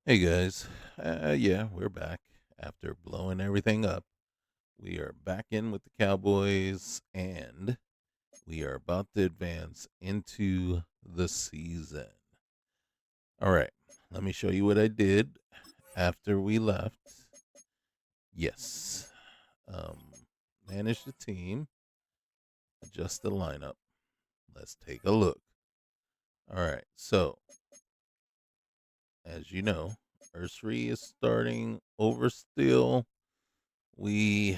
Hey guys, yeah, we're back after blowing everything up. We are back in with the Cowboys, and we are about to advance into the season. All right, let me show you what I did after we left. Yes, um, manage the team, adjust the lineup. Let's take a look. All right, so as you know, Ursary is starting over still. We,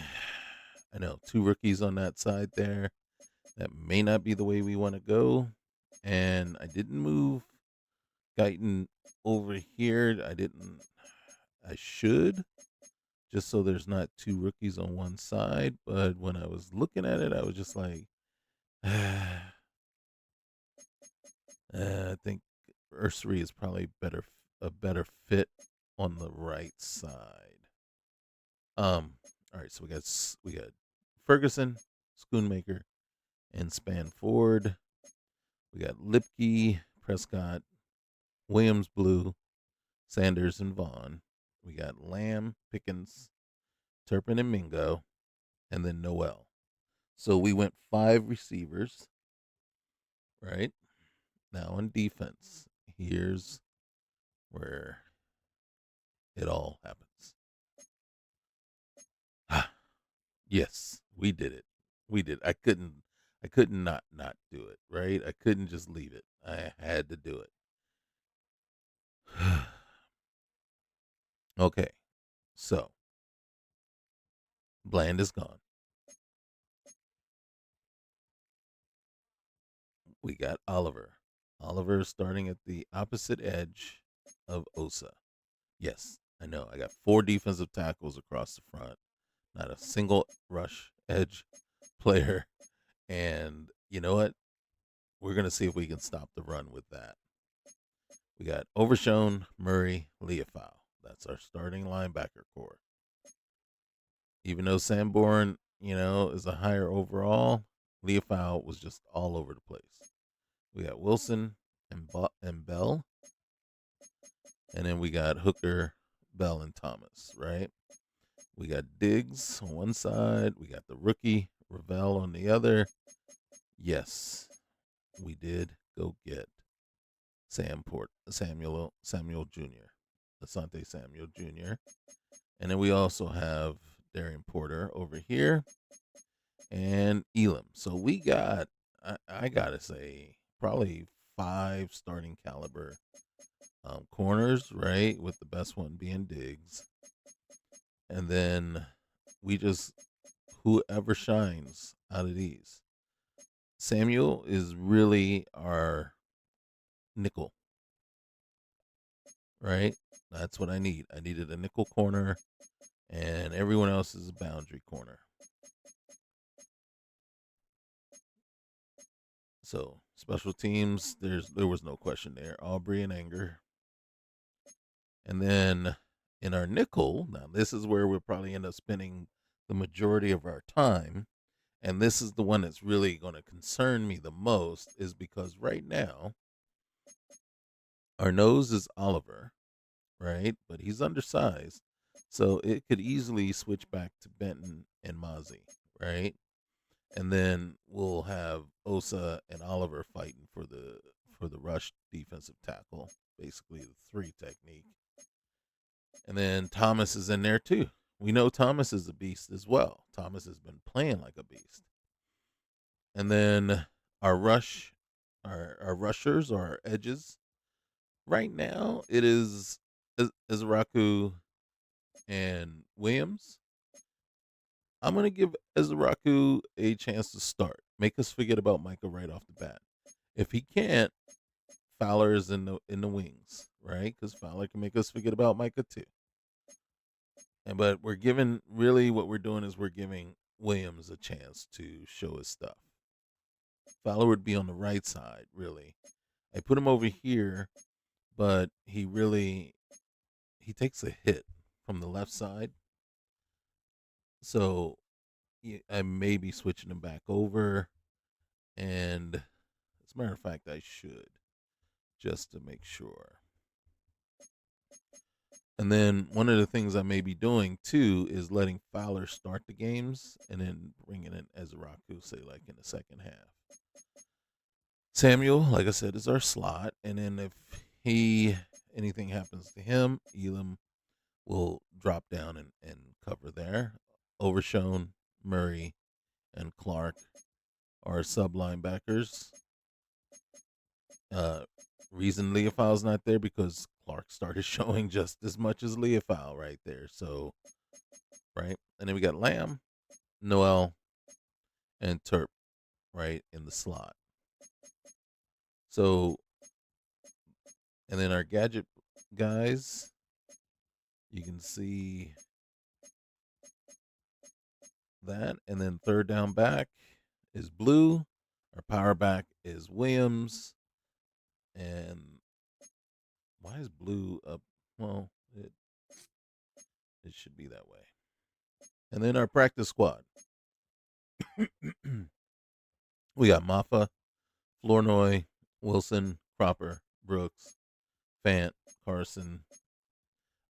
I know, two rookies on that side there. That may not be the way we want to go. And I didn't move Guyton over here. I should, just so there's not two rookies on one side. But when I was looking at it, I was just like, I think Ursary is probably a better fit on the right side. All right, so we got Ferguson, Schoonmaker, and Spanford. We got Lipke, Prescott, Williams, Blue, Sanders, and Vaughn. We got Lamb, Pickens, Turpin, and Mingo, and then Noel. So we went five receivers, right? Now on defense, here's where it all happens. Yes, we did it. We did. I couldn't not do it, right? I couldn't just leave it. I had to do it. Okay, so Bland is gone. We got Oliver. Oliver is starting at the opposite edge of Osa. Yes, I know. I got four defensive tackles across the front, not a single rush edge player. And you know what? We're going to see if we can stop the run with that. We got Overshown, Murray, Leafau. That's our starting linebacker core. Even though Sanborn, is a higher overall, Leafau was just all over the place. We got Wilson and Bell, and then we got Hooker, Bell, and Thomas, right? We got Diggs on one side. We got the rookie, Ravel on the other. Yes, we did go get Samuel Jr., Asante Samuel Jr. And then we also have Darian Porter over here and Elam. So we got, I gotta say, probably five starting caliber corners, right? With the best one being Diggs. And then we just, whoever shines out of these. Samuel is really our nickel, right? That's what I need. I needed a nickel corner, and everyone else is a boundary corner. So special teams, there was no question there. Aubrey and Anger, and then in our nickel, now this is where we'll probably end up spending the majority of our time, and this is the one that's really going to concern me the most, is because right now our nose is Oliver, right? But he's undersized. So it could easily switch back to Benton and Mozzie, right? And then we'll have Osa and Oliver fighting for the rush defensive tackle, basically the three technique. And then Thomas is in there too. We know Thomas is a beast as well. Thomas has been playing like a beast. And then our rush, our rushers or our edges. Right now, it is Izraku and Williams. I'm gonna give Ezraku a chance to start. Make us forget about Micah right off the bat. If he can't, Fowler is in the wings, right? Because Fowler can make us forget about Micah too. And but we're giving really what we're doing is we're giving Williams a chance to show his stuff. Fowler would be on the right side, really. I put him over here, but he takes a hit from the left side. So I may be switching him back over. And as a matter of fact, I should, just to make sure. And then one of the things I may be doing too is letting Fowler start the games and then bringing in Ezraku, say like in the second half. Samuel, like I said, is our slot, and then if he anything happens to him, Elam will drop down and cover there. Overshone, Murray, and Clark are sub linebackers. Uh, reason Leofau's not there because Clark started showing just as much as Leofau right there. So, right, and then we got Lamb, Noel, and Turp right in the slot. So, and then our gadget guys, you can see that, and then third down back is Blue. Our power back is Williams, and why is Blue up? Well, it should be that way. And then our practice squad. We got Maffa, Flournoy, Wilson, Cropper, Brooks, Fant, Carson,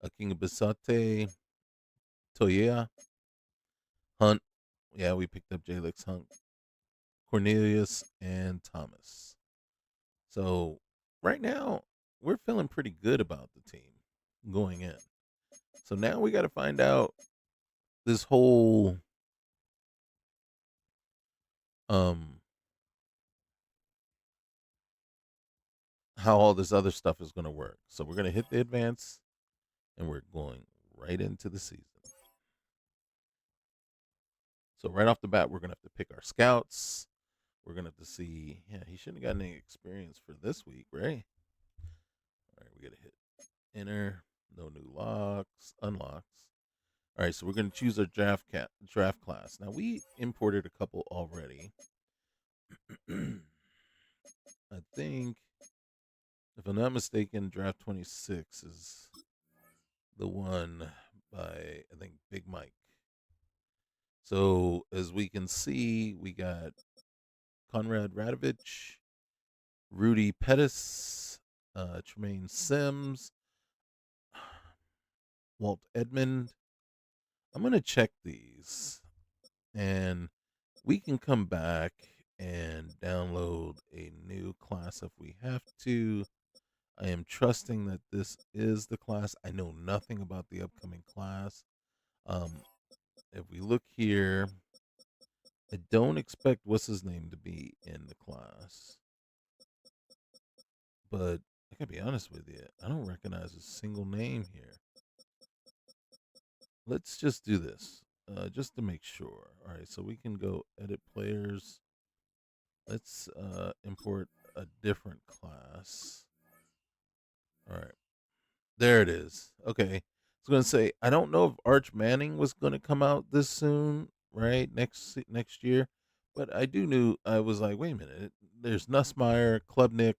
Akingabisate, Toya, Hunt. Yeah, we picked up Jalix Hunt, Cornelius, and Thomas. So right now, we're feeling pretty good about the team going in. So now we got to find out this whole um how all this other stuff is going to work. So we're going to hit the advance and we're going right into the season. So right off the bat, we're going to have to pick our scouts. We're going to have to see, yeah, he shouldn't have got any experience for this week, right? All right, we got to hit enter, no new locks, unlocks. All right, so we're going to choose our draft class. Now we imported a couple already. I think, if I'm not mistaken, draft 26 is the one by I think Big Mike. So as we can see, we got Konrad Radovich, Rudy Pettis, Tremaine Sims, Walt Edmond. I'm gonna check these, and we can come back and download a new class if we have to. I am trusting that this is the class. I know nothing about the upcoming class. Um, if we look here, I don't expect what's his name to be in the class, but I gotta be honest with you, I don't recognize a single name here. Let's just do this, just to make sure. All right, so we can go edit players. Let's import a different class. All right, there it is. Okay, I was gonna say I don't know if Arch Manning was gonna come out this soon, right? Next year, but I do knew I was like, wait a minute. There's Nussmeyer, Klubnik.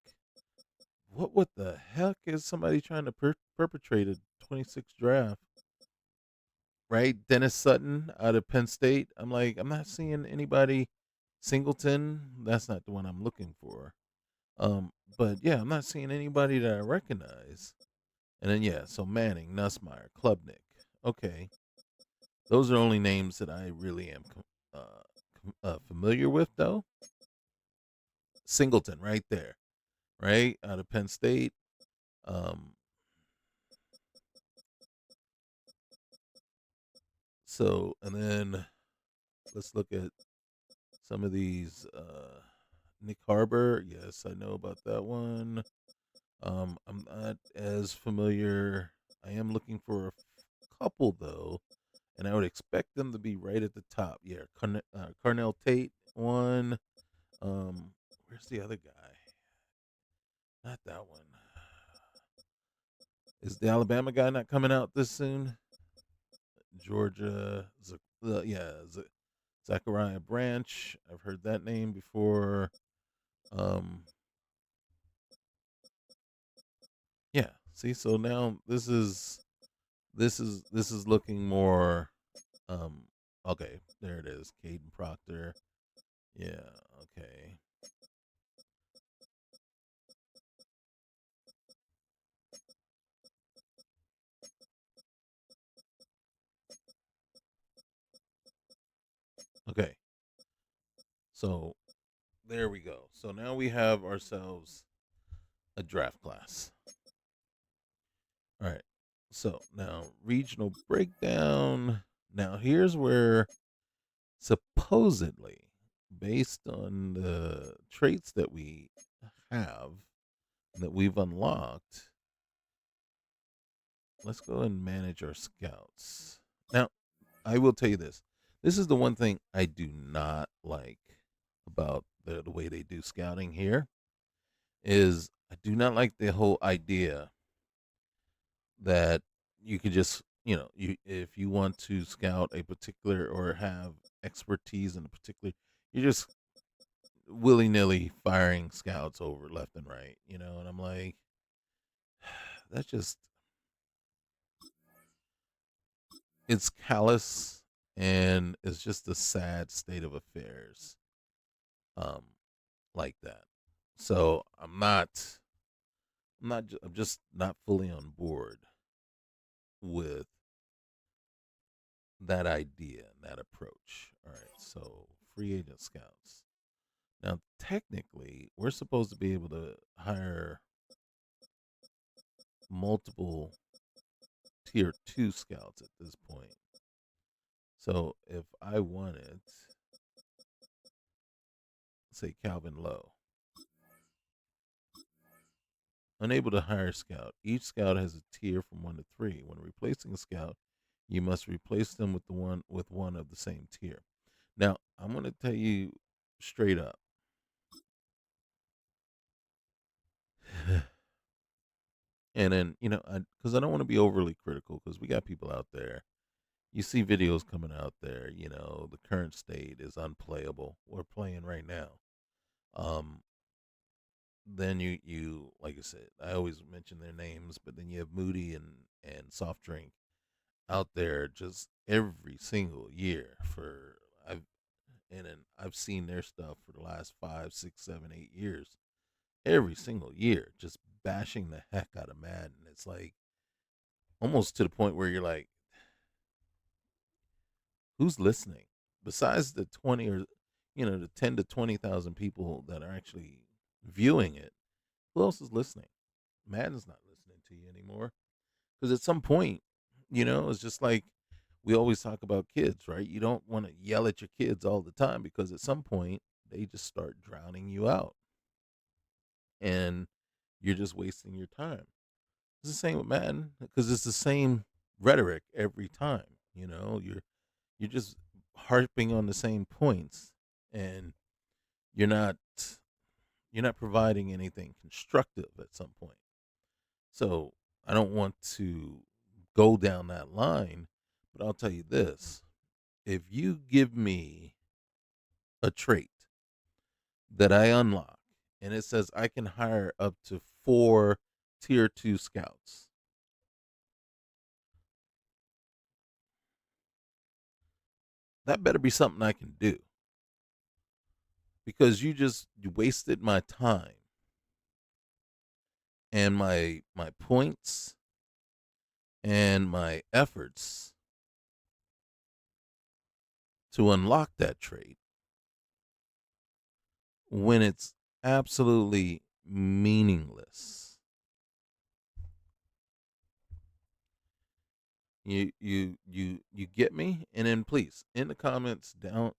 What the heck is somebody trying to perpetrate a 26 draft? Right, Dennis Sutton out of Penn State. I'm like, I'm not seeing anybody. Singleton. That's not the one I'm looking for. But yeah, I'm not seeing anybody that I recognize. And then yeah, so Manning, Nussmeyer, Klubnik. Okay, those are only names that I really am familiar with, though. Singleton, right there, right out of Penn State. Um, so and then let's look at some of these. Nick Harbor, yes, I know about that one. I'm not as familiar. I am looking for a couple though, and I would expect them to be right at the top. Yeah, Carnell Tate one. Where's the other guy? Not that one. Is the Alabama guy not coming out this soon? Georgia, Zachariah Branch. I've heard that name before. Um, yeah. See, so now this is looking more. Um, okay, there it is. Caden Proctor. Yeah. Okay. So there we go. So now we have ourselves a draft class. All right. So now regional breakdown. Now here's where supposedly, based on the traits that we have that we've unlocked, let's go and manage our scouts. Now, I will tell you this. This is the one thing I do not like about the way they do scouting here is I do not like the whole idea that you could just, you if you want to scout a particular or have expertise in a particular, you're just willy nilly firing scouts over left and right, and I'm like, that's just, it's callous and it's just a sad state of affairs, um, like that. So I'm just not fully on board with that idea and that approach. All right, so free agent scouts. Now, technically, we're supposed to be able to hire multiple tier two scouts at this point. So if I wanted, say, Calvin Lowe, unable to hire a scout, each scout has a tier from 1 to 3. When replacing a scout, you must replace them with one of the same tier. Now, I'm going to tell you straight up. And then, because I don't want to be overly critical, because we got people out there. You see videos coming out there, the current state is unplayable. We're playing right now. Um, then you like I said, I always mention their names, but then you have Moody and Soft Drink out there just every single year for I've seen their stuff for the last 5, 6, 7, 8 years. Every single year, just bashing the heck out of Madden. It's like almost to the point where you're like, who's listening? Besides the 20 or the 10 to 20,000 people that are actually viewing it, who else is listening? Madden's not listening to you anymore. Because at some point, it's just like we always talk about kids, right? You don't want to yell at your kids all the time because at some point they just start drowning you out and you're just wasting your time. It's the same with Madden because it's the same rhetoric every time. You're just harping on the same points and you're not you're not providing anything constructive at some point. So I don't want to go down that line, but I'll tell you this. If you give me a trait that I unlock and it says I can hire up to 4 tier 2 scouts, that better be something I can do because you wasted my time and my points and my efforts to unlock that trait when it's absolutely meaningless. You get me? And then please in the comments down,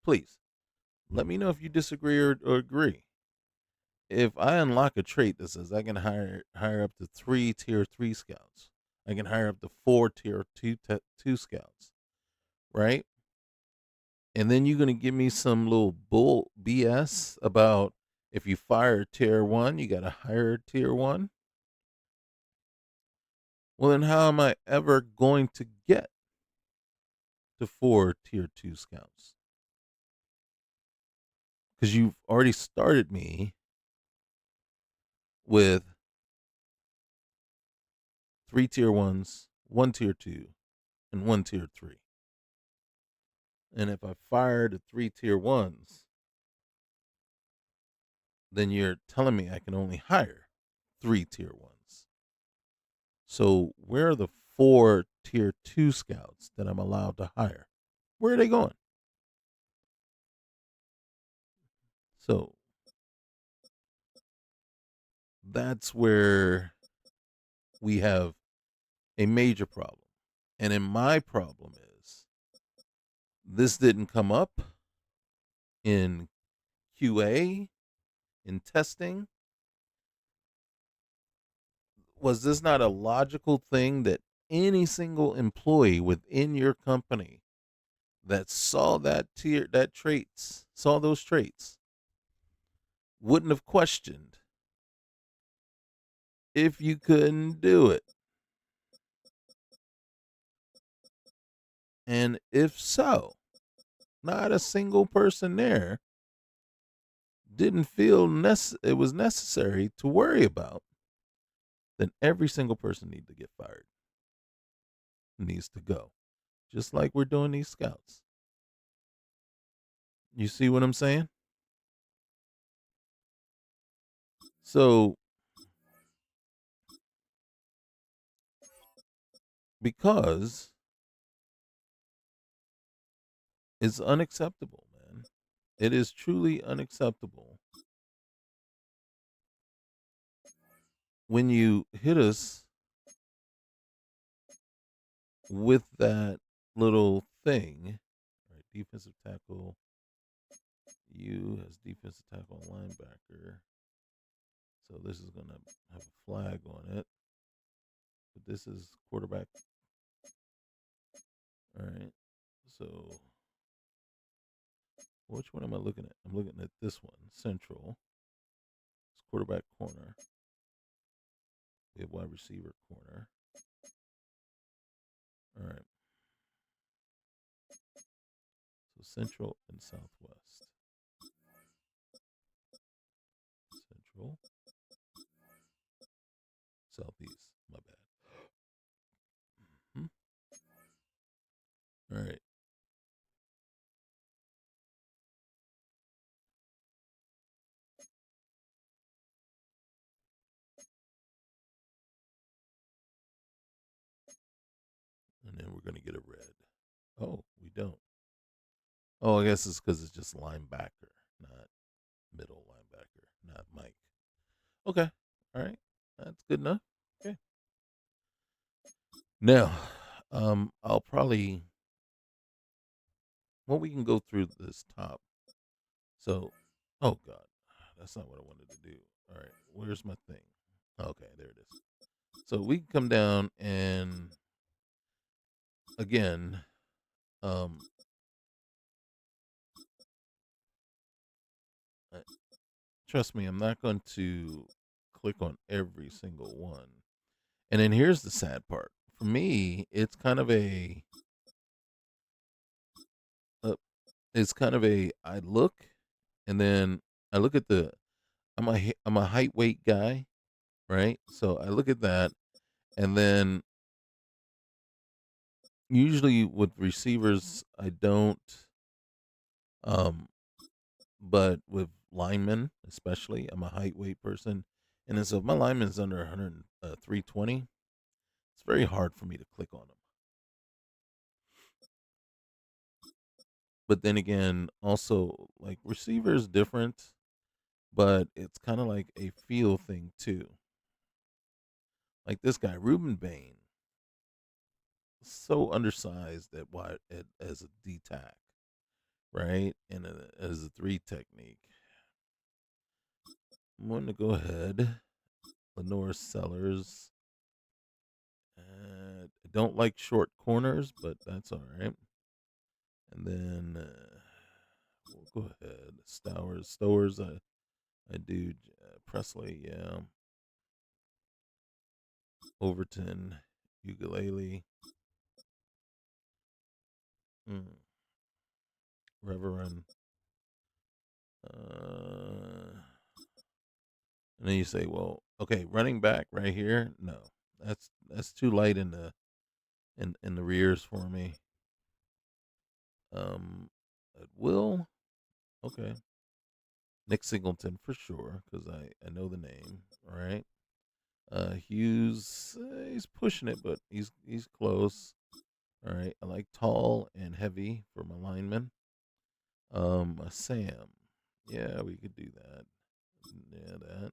please let me know if you disagree or agree. If I unlock a trait that says I can hire up to 3 tier 3 scouts, I can hire up to 4 tier 2 scouts, right? And then you're gonna give me some little bull BS about if you fire tier 1, you gotta hire tier 1. Well, then how am I ever going to get to 4 tier 2 scouts? Because you've already started me with 3 tier 1s, 1 tier 2, and 1 tier 3. And if I fire the 3 tier 1s, then you're telling me I can only hire 3 tier 1s. So where are the 4 tier 2 scouts that I'm allowed to hire? Where are they going? So that's where we have a major problem. And then my problem is this didn't come up in QA, in testing. Was this not a logical thing that any single employee within your company that saw that traits, saw those traits, wouldn't have questioned if you couldn't do it? And if so, not a single person there didn't feel it was necessary to worry about, then every single person needs to get fired, needs to go, just like we're doing these scouts. You see what I'm saying? So, because it's unacceptable, man. It is truly unacceptable when you hit us with that little thing. Right, defensive tackle. You has defensive tackle and linebacker. So this is going to have a flag on it. But this is quarterback. All right. So which one am I looking at? I'm looking at this one, central. It's quarterback corner. We have wide receiver corner. All right. So central and southwest. Central. Southeast. My bad. Hmm? All right. And then we're going to get a red. Oh, we don't. Oh, I guess it's because it's just linebacker, not middle linebacker, not Mike. Okay. All right. That's good enough. Okay. Now, I'll probably, well, we can go through this top. So, oh God, that's not what I wanted to do. All right. Where's my thing? Okay, there it is. So we can come down and again, um, uh, trust me, I'm not going to click on every single one. And then here's the sad part. For me, uh, it's kind of a I look, and then I look at the I'm a height weight guy, right? So I look at that, and then usually with receivers I don't, um, but with linemen especially, I'm a height weight person, and then so if my lineman's under 100 320, it's very hard for me to click on them. But then again, also like receiver is different, but it's kind of like a feel thing too. Like this guy, Ruben Bain, so undersized at as a D tack, right? And as a three technique. I'm going to go ahead. Lenore Sellers. I don't like short corners, but that's all right. And then we'll go ahead. Stowers. I do. Presley, yeah. Overton, ukulele. Mm. Reverend. Uh, and then you say, well, okay, running back right here. No, that's too light in the rears for me. At will, okay, Nick Singleton for sure because I know the name. All right. Hughes, he's pushing it, but he's close. All right. I like tall and heavy for my lineman. Sam. Yeah, we could do that. Yeah, that.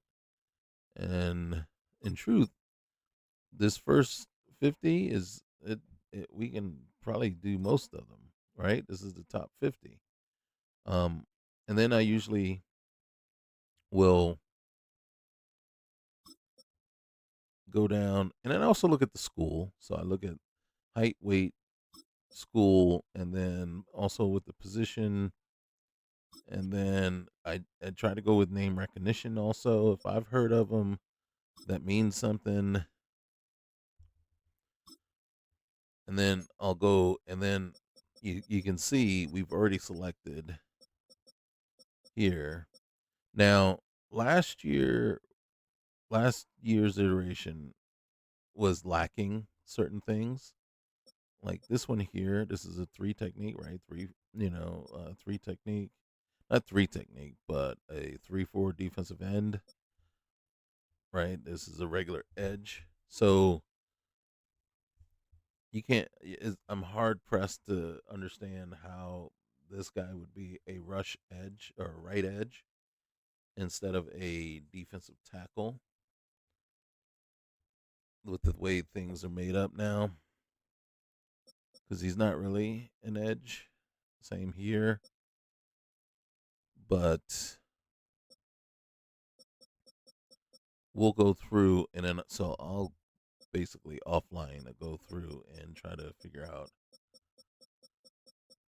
And in truth, this first 50 is we can probably do most of them, right? This is the top 50. Um, and then I usually will go down and then I also look at the school. So I look at height, weight, school, and then also with the position. And then I try to go with name recognition also. If I've heard of them, that means something. And then I'll go, and then you can see we've already selected here. Now, last year, last year's iteration was lacking certain things. Like this one here, this is a three technique, right? Three technique, not three technique, but a 3-4 defensive end, right? This is a regular edge. So you can't, I'm hard pressed to understand how this guy would be a rush edge or a right edge instead of a defensive tackle with the way things are made up now, because he's not really an edge. Same here, but we'll go through and then so I'll basically offline to go through and try to figure out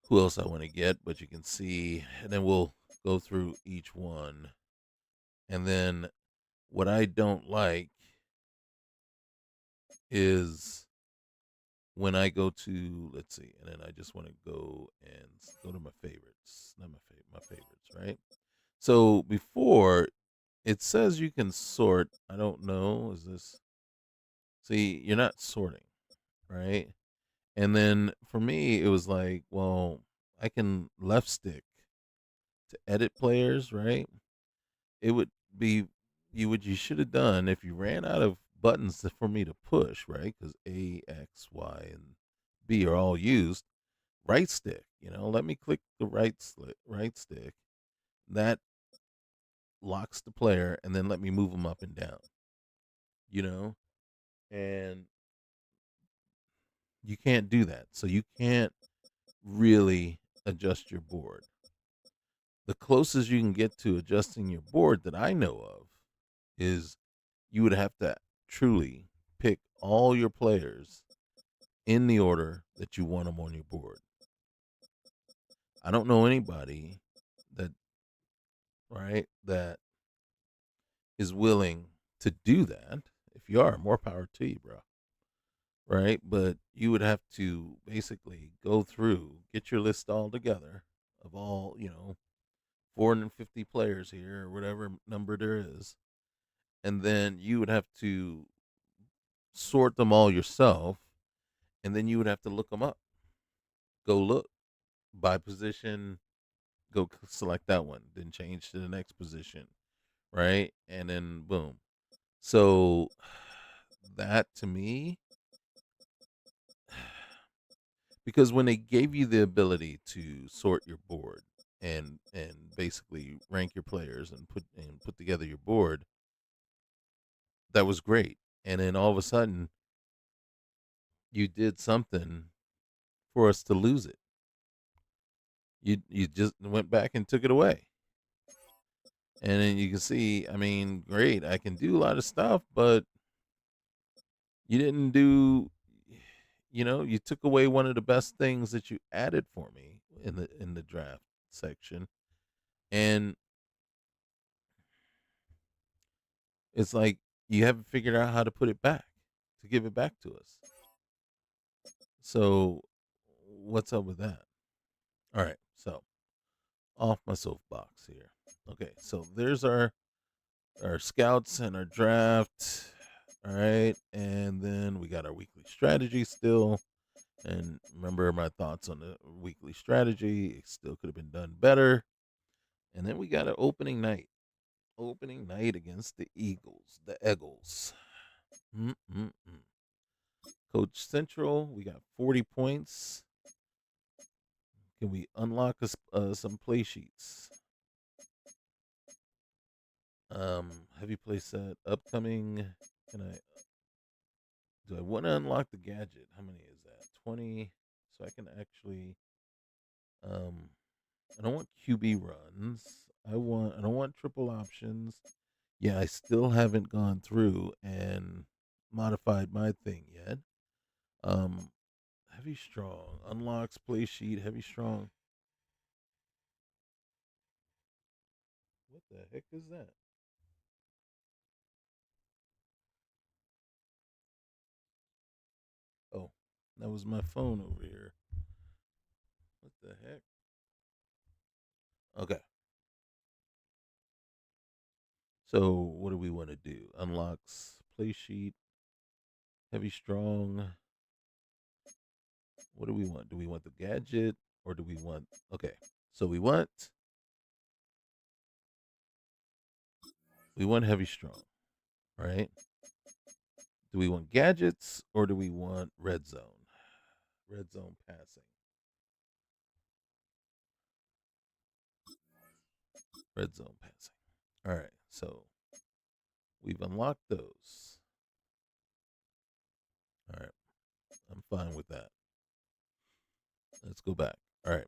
who else I want to get. But you can see, and then we'll go through each one, and then what I don't like is when I go to, let's see, and then I just want to go and go to my favorites, not my favorites, right? So before it says you can sort. I don't know. Is this? See, you're not sorting, right? And then for me, it was like, well, I can left stick to edit players, right? It would be you should have done if you ran out of buttons for me to push, right? Because A, X, Y, and B are all used. Right stick, let me click the right stick. That locks the player, and then let me move them up and down. You know, and you can't do that, so you can't really adjust your board. The closest you can get to adjusting your board that I know of is you would have to truly pick all your players in the order that you want them on your board. I don't know anybody that that is willing to do that. If you are, more power to you, bro. Right? But you would have to basically go through, get your list all together of all, 450 players here or whatever number there is. And then you would have to sort them all yourself. And then you would have to look them up. Go look by position, go select that one, then change to the next position. Right? And then boom. So that to me, because when they gave you the ability to sort your board and basically rank your players and put together your board, that was great. And then all of a sudden, you did something for us to lose it. You just went back and took it away. And then you can see, I mean, great, I can do a lot of stuff, but you didn't do, you took away one of the best things that you added for me in the draft section. And it's like you haven't figured out how to put it back, to give it back to us. So what's up with that? All right, so off my soapbox here. Okay, so there's our scouts and our draft. All right, and then we got our weekly strategy still. And remember my thoughts on the weekly strategy. It still could have been done better. And then we got an opening night. Opening night against the Eagles, the Eagles. Mm-mm-mm. Coach Central, we got 40 points. Can we unlock some play sheets? Heavy playset upcoming. Can I? Do I want to unlock the gadget? How many is that? 20. So I can actually. Um, I don't want QB runs. I don't want triple options. Yeah, I still haven't gone through and modified my thing yet. Um, heavy strong unlocks play sheet. Heavy strong. What the heck is that? Oh, that was my phone over here. What the heck? Okay. So what do we want to do? Unlocks play sheet. Heavy strong. What do we want? Do we want the gadget or do we want? Okay. So we want heavy strong, right? Do we want gadgets or do we want red zone? Red zone passing. Red zone passing. All right. So we've unlocked those. All right. I'm fine with that. Let's go back. All right.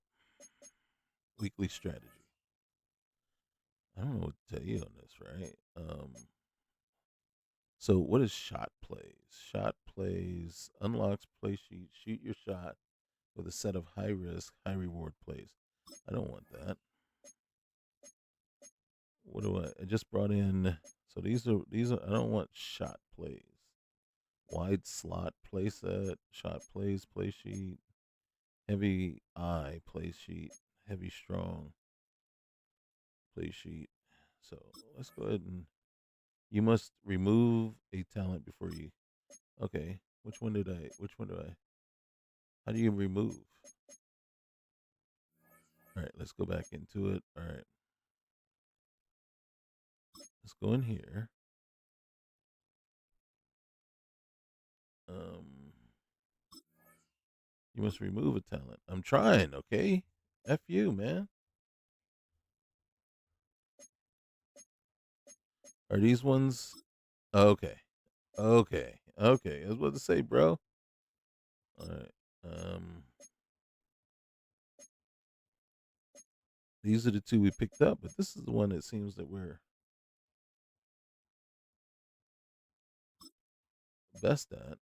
Weekly strategy. I don't know what to tell you on this, right? So what is shot plays? Shot plays unlocks play sheet. Shoot your shot with a set of high risk, high reward plays. I don't want that. What do I just brought in? So these are. I don't want shot plays. Wide slot play set, shot plays play sheet, heavy eye play sheet, heavy strong play sheet. So let's go ahead and you must remove a talent before you. Okay, which one did I? Which one do I? How do you remove? All right, let's go back into it. All right, let's go in here. Um, you must remove a talent. I'm trying. Okay, f you, man. Are these ones? Okay, okay. I was about to say, bro. All right. These are the two we picked up, but this is the one that seems that we're best at.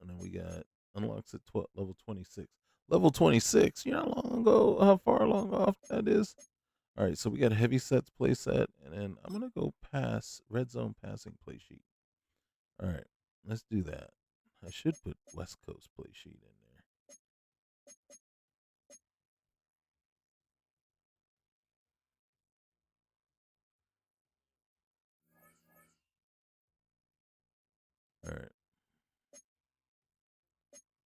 And then we got unlocks at 12, level 26. Level 26. You know how far along off that is? All right, so we got a heavy sets play set, and then I'm going to go pass red zone passing play sheet. All right, let's do that. I should put West Coast play sheet in there. All right,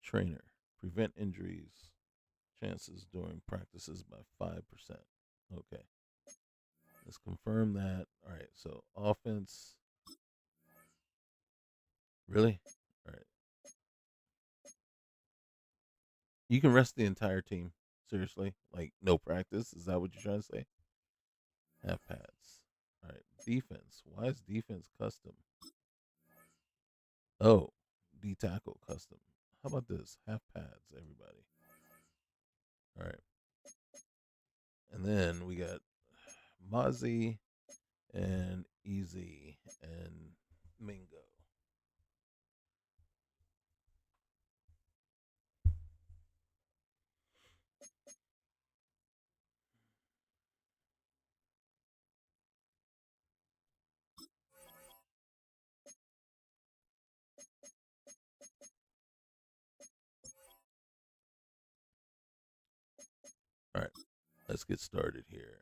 trainer. Prevent injuries chances during practices by 5%. Okay, let's confirm that. All right, so offense. Really? All right. You can rest the entire team. Seriously? Like no practice? Is that what you're trying to say? Half pads. All right. Defense. Why is defense custom? Oh, D tackle custom. How about this? Half pads, everybody. All right. And then we got Mozzie and Easy and Mingo. All right. Let's get started here.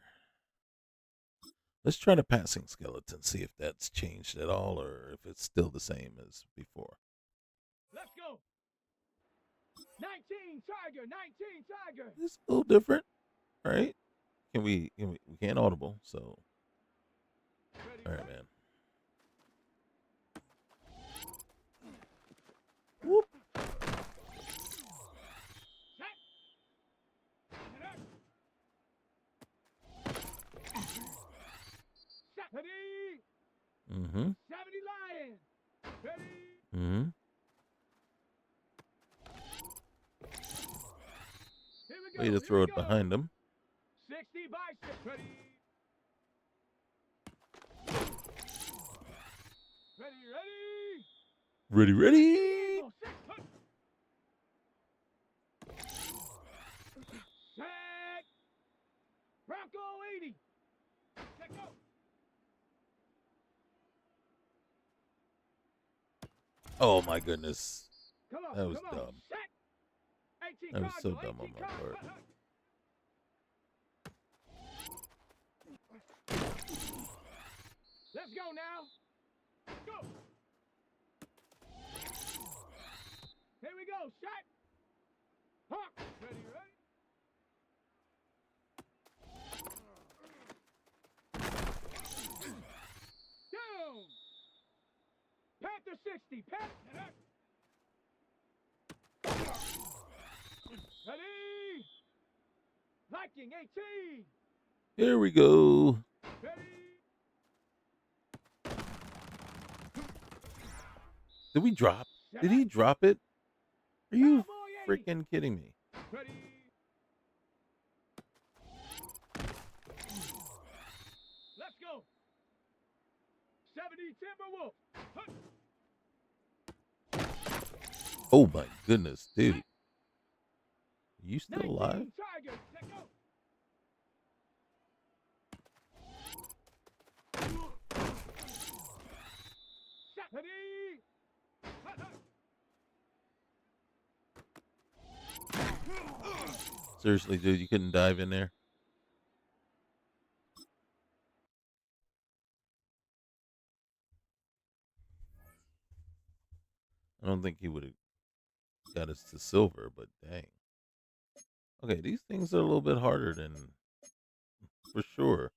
Let's try the passing skeleton, see if that's changed at all or if it's still the same as before. Let's go. 19 Tiger, 19 Tiger. It's a little different, right? We can't audible, so Ready, all right, ready. man. Whoop. Set. Set. Ready. Mm-hmm. Here we Way go. to Here throw we it go. behind him. 60 by 6. Ready. Ready, ready. Ready, ready. Eagle 6. Set. Bronco 80. Let go. Oh my goodness. Come on, That was come on. dumb. Set. 18 That was so Cardinal, dumb on 18 my Cardinal. part. Let's go now. Go. Here we go. Shot. Hawk. Ready, ready. Down. Panther 60. Panther. Ready. Viking 18. Here we go. Ready. Did we drop? Set Did up. he drop it? Are you Cowboy 80. freaking kidding me? Ready. Let's go. 70 Timberwolf. Hunt. Oh my goodness, dude. You still 19 alive? Tigers. Let go. Set. Ready. Hunt, hunt. Seriously, dude, you couldn't dive in there? I don't think he would have got us to silver, but dang. Okay, these things are a little bit harder than for sure.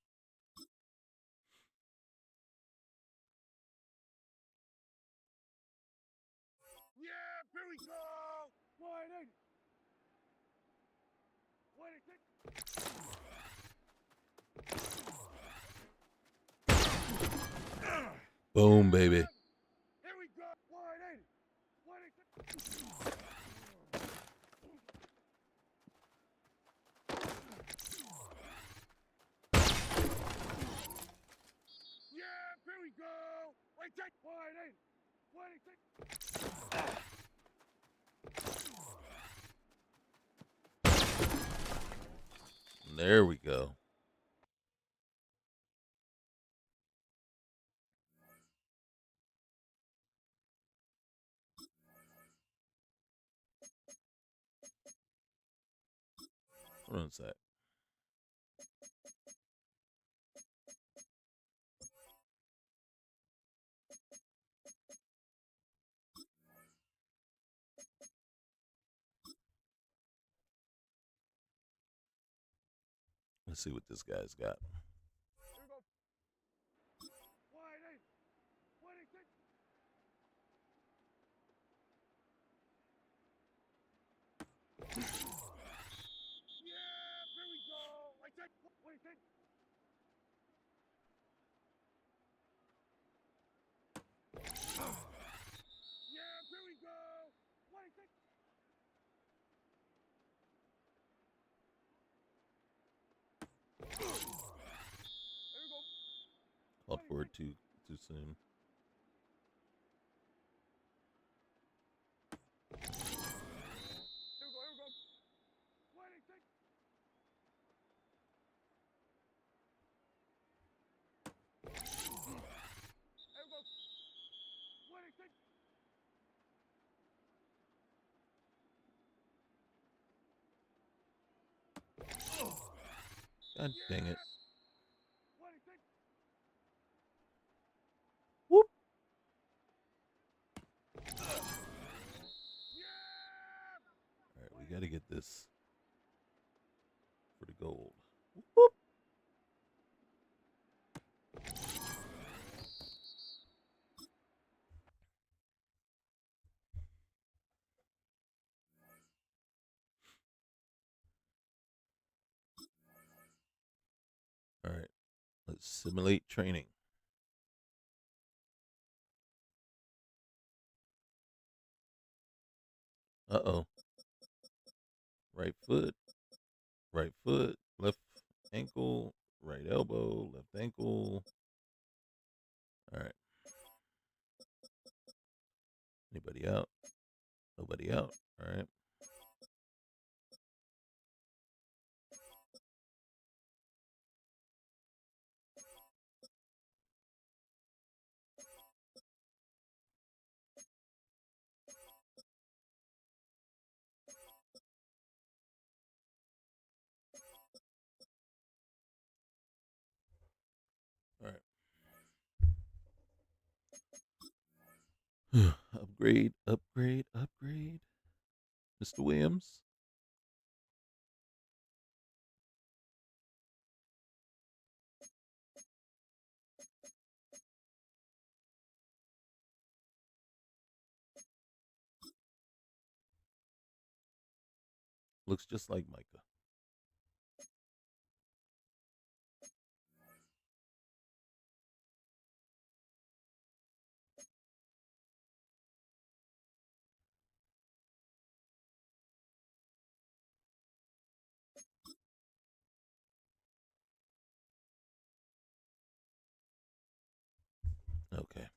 Yeah, here we go. 180. 186. Boom, baby. Here we go. 180. 186. Yeah, here we go. Wait, take 180. 186. There we go. Hold on a sec. Let's see what this guy's got. Here we go. 180. 186. Yeah, here we go. Wait, take 186. Yeah, here we go. 186. There we go. Called for it too soon. Here we go. Here we go. 186. There we go. 186. God dang it. 186. Whoop. Yeah. All right, we got to get this for the gold. Whoop. All right, let's simulate training. Uh-oh. Right foot, left ankle, right elbow, left ankle. All right. Anybody out? Nobody out. All right. All right. Upgrade, upgrade, upgrade. Mr. Williams. Looks just like Micah. Okay.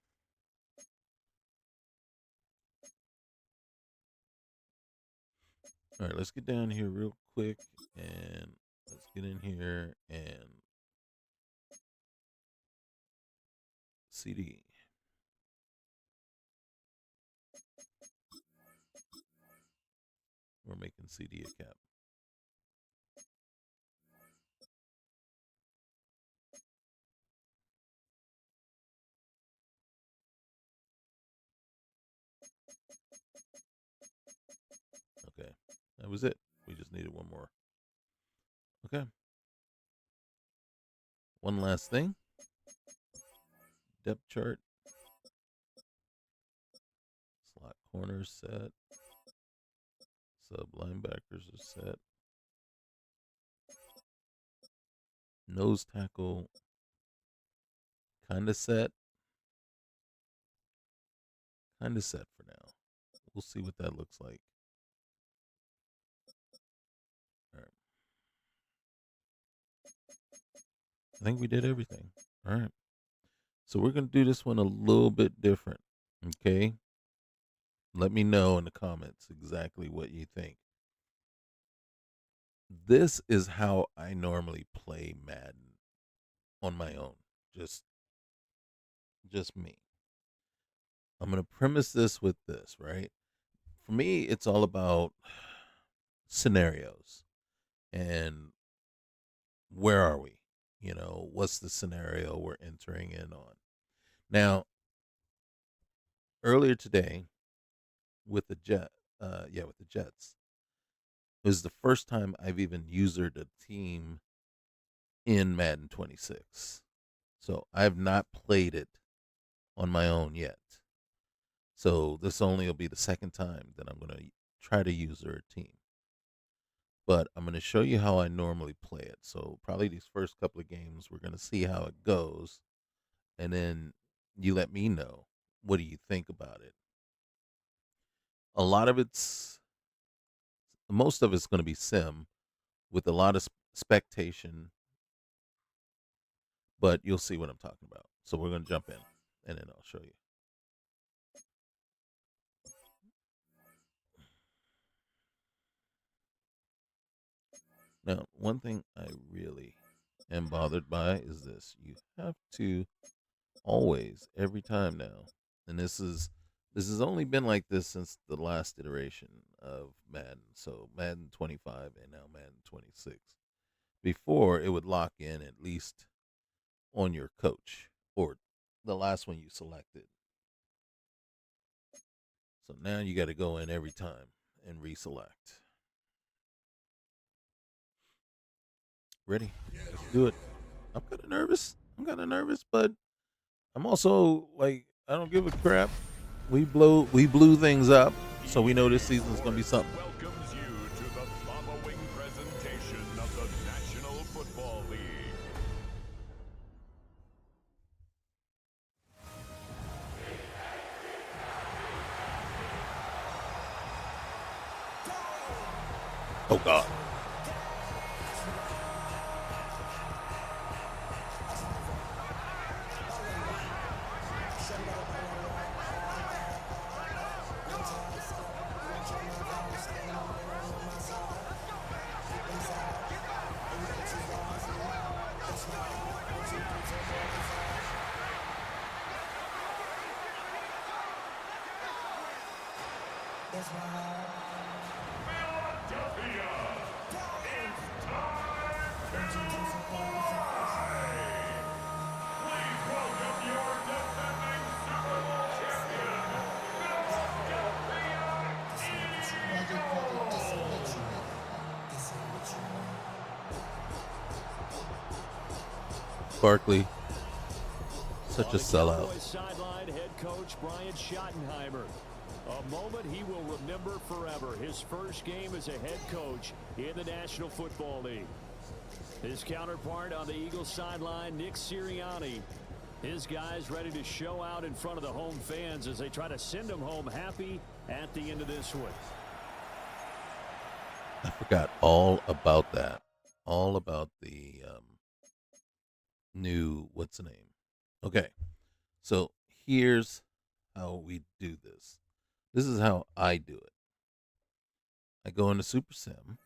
All right, let's get down here real quick and let's get in here and CD. We're making CD a cap. Okay. That was it. We just needed one more. Okay. One last thing. Depth chart. Slot corners set. Sub linebackers are set. Nose tackle kind of set. Kind of set for now. We'll see what that looks like. All right. I think we did everything. All right. So we're going to do this one a little bit different. Okay. Let me know in the comments exactly what you think. This is how I normally play Madden on my own. Just me. I'm going to premise this with this, right? For me, it's all about scenarios and where are we? You know, what's the scenario we're entering in on? Now, earlier today with the with the Jets, it was the first time I've even usered a team in Madden 26. So I've not played it on my own yet. So this only will be the second time that I'm going to try to use their team. But I'm going to show you how I normally play it. So probably these first couple of games, we're going to see how it goes. And then you let me know, what do you think about it? A lot of most of it's going to be sim with a lot of spectation, but you'll see what I'm talking about. So we're going to jump in and then I'll show you. Now, one thing I really am bothered by is this. You have to always, every time now, and this has only been like this since the last iteration of Madden. So Madden 25 and now Madden 26. Before, it would lock in at least on your coach or the last one you selected. So now you got to go in every time and reselect. Ready? Let's do it. I'm kind of nervous. But I'm also like, I don't give a crap. We blew things up, so we know this season's gonna be something. Welcomes you to the following presentation of the National Football League. Oh, God. Barkley, such a sellout. Cowboys sideline head coach Brian Schottenheimer. A moment he will remember forever. His first game as a head coach in the National Football League. His counterpart on the Eagles sideline, Nick Sirianni. His guys ready to show out in front of the home fans as they try to send them home happy at the end of this one. I forgot all about that. All about the new, what's the name? Okay, so here's how we do this. This is how I do it. I go into Super Sim,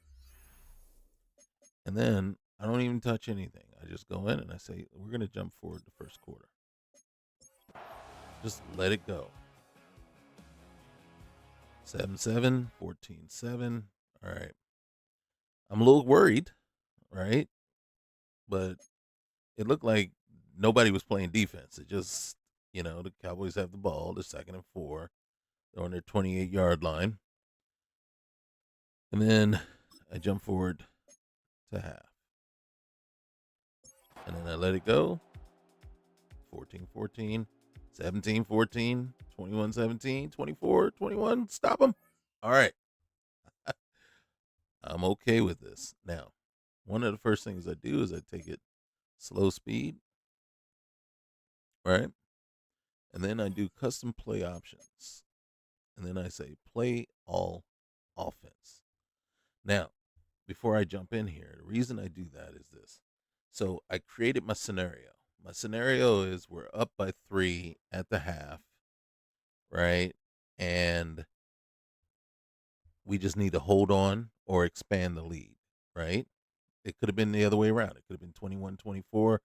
and then I don't even touch anything. I just go in and I say, we're going to jump forward the first quarter. Just let it go. 7-7, 14-7. All right. I'm a little worried, right? But it looked like nobody was playing defense. It just, the Cowboys have the ball. They're 2nd and 4. They're on their 28-yard line. And then I jump forward to half. And then I let it go. 14-14, 17-14, 21-17, 24-21. Stop them. All right. I'm okay with this. Now, one of the first things I do is I take it slow speed, right? And then I do custom play options. And then I say play all offense. Now, before I jump in here, the reason I do that is this. So I created my scenario. My scenario is we're up by 3 at the half, right? And we just need to hold on or expand the lead, right? It could have been the other way around. It could have been 21-24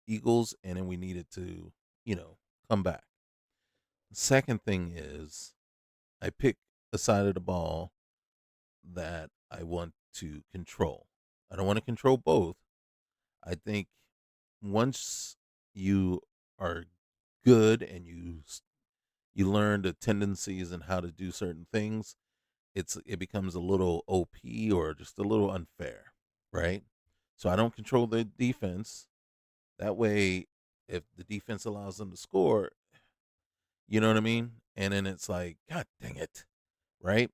Eagles, and then we needed to, come back. The second thing is I pick a side of the ball that I want to control. I don't want to control both. I think once you are good and you learn the tendencies and how to do certain things, it becomes a little OP or just a little unfair, right? So I don't control the defense. That way, if the defense allows them to score, you know what I mean? And then it's like, God dang it, right?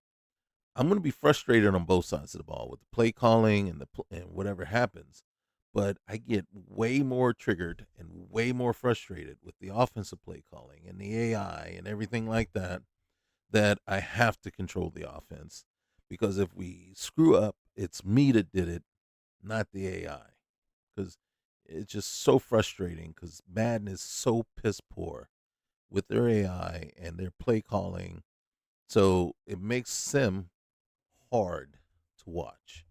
I'm going to be frustrated on both sides of the ball with the play calling and whatever happens. But I get way more triggered and way more frustrated with the offensive play calling and the AI and everything like that I have to control the offense. Because if we screw up, it's me that did it, not the AI. Because it's just so frustrating because Madden is so piss poor with their AI and their play calling. So it makes Sim hard to watch.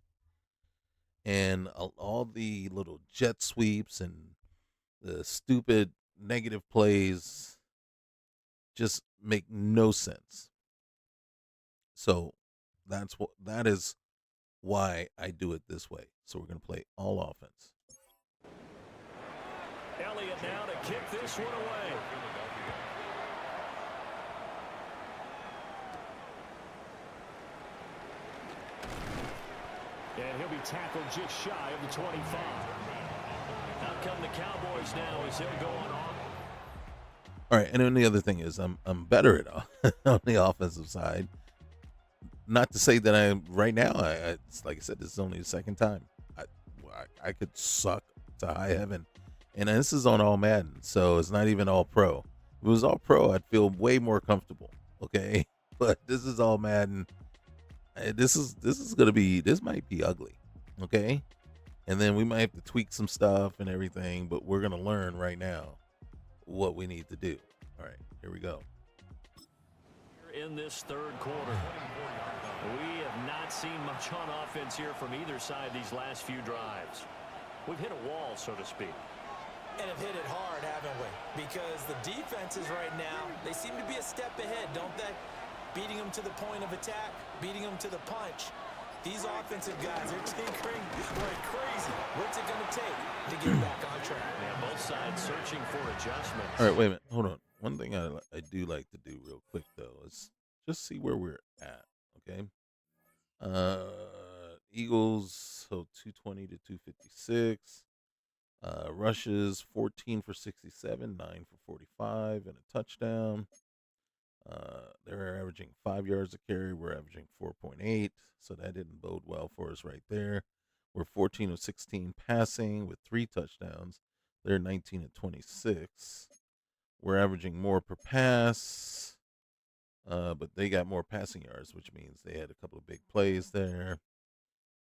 And all the little jet sweeps and the stupid negative plays just make no sense. So that is why I do it this way. So we're going to play all offense. Elliott now to kick this one away. And he'll be tackled just shy of the 25. Out come the Cowboys now as he'll go on off. All right, and then the other thing is I'm better at on the offensive side. Not to say that I'm right now. It's like I said, this is only the second time. I could suck to high heaven, and this is on all Madden, so it's not even all pro. If it was all pro, I'd feel way more comfortable. Okay, but this is all Madden. This might be ugly, okay? And then we might have to tweak some stuff and everything, but we're gonna learn right now what we need to do. All right, here we go. In this third quarter, we have not seen much on offense here from either side these last few drives. We've hit a wall, so to speak. And have hit it hard, haven't we? Because the defenses right now, they seem to be a step ahead, don't they? Beating them to the point of attack, beating them to the punch. These offensive guys are tinkering like crazy. What's it going to take to get back on track? Yeah, both sides searching for adjustments. All right, wait a minute. Hold on. One thing I do like to do real quick, though, is just see where we're at, okay? Eagles, so 220 to 256. Rushes, 14 for 67, 9 for 45, and a touchdown. They're averaging 5 yards a carry. We're averaging 4.8, so that didn't bode well for us right there. We're 14 of 16 passing with 3 touchdowns. They're 19 of 26. We're averaging more per pass, but they got more passing yards, which means they had a couple of big plays there.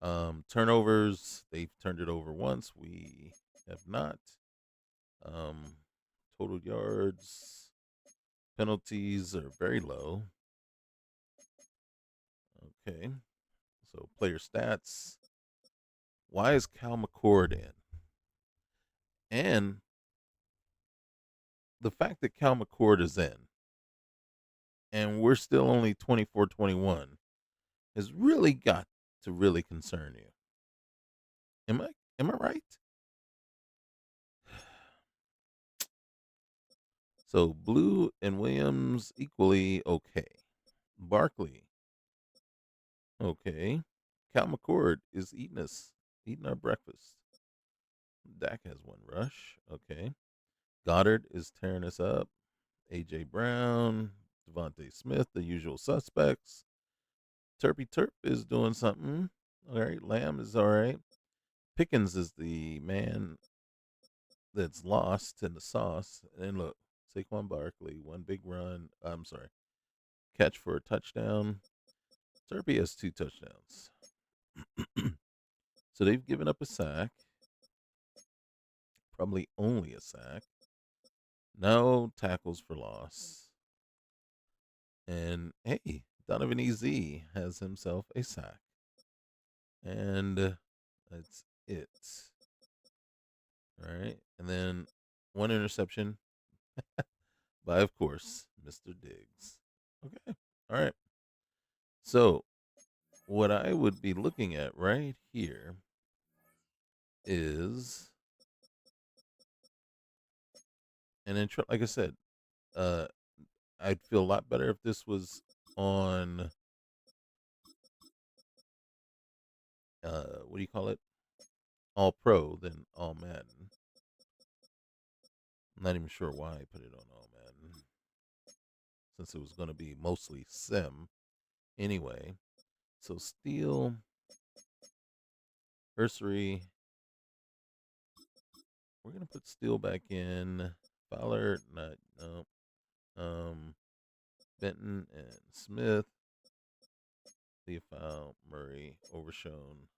Turnovers, they've turned it over once. We have not. Total yards, penalties are very low. Okay, so player stats. Why is Cal McCord in? And the fact that Cal McCord is in and we're still only 24-21 has really got to really concern you. Am I right? So Blue and Williams equally okay. Barkley, okay. Cal McCord is eating our breakfast. Dak has 1 rush, okay. Goddard is tearing us up. A.J. Brown, Devontae Smith, the usual suspects. Turpy Turp is doing something. All right, Lamb is all right. Pickens is the man that's lost in the sauce. And look, Saquon Barkley, 1 big run. I'm sorry, catch for a touchdown. Turpy has 2 touchdowns. So they've given up a sack. Probably only a sack. No tackles for loss. And hey, Donovan EZ has himself a sack. And that's it. All right. And then 1 interception by, of course, Mr. Diggs. Okay. All right. So what I would be looking at right here is, and then, like I said, I'd feel a lot better if this was on, what do you call it? All Pro than All Madden. I'm not even sure why I put it on All Madden, since it was going to be mostly sim anyway. So Steel, Ursery, we're going to put Steel back in. Fowler, no. Benton and Smith. Theophile, Murray, Overshown.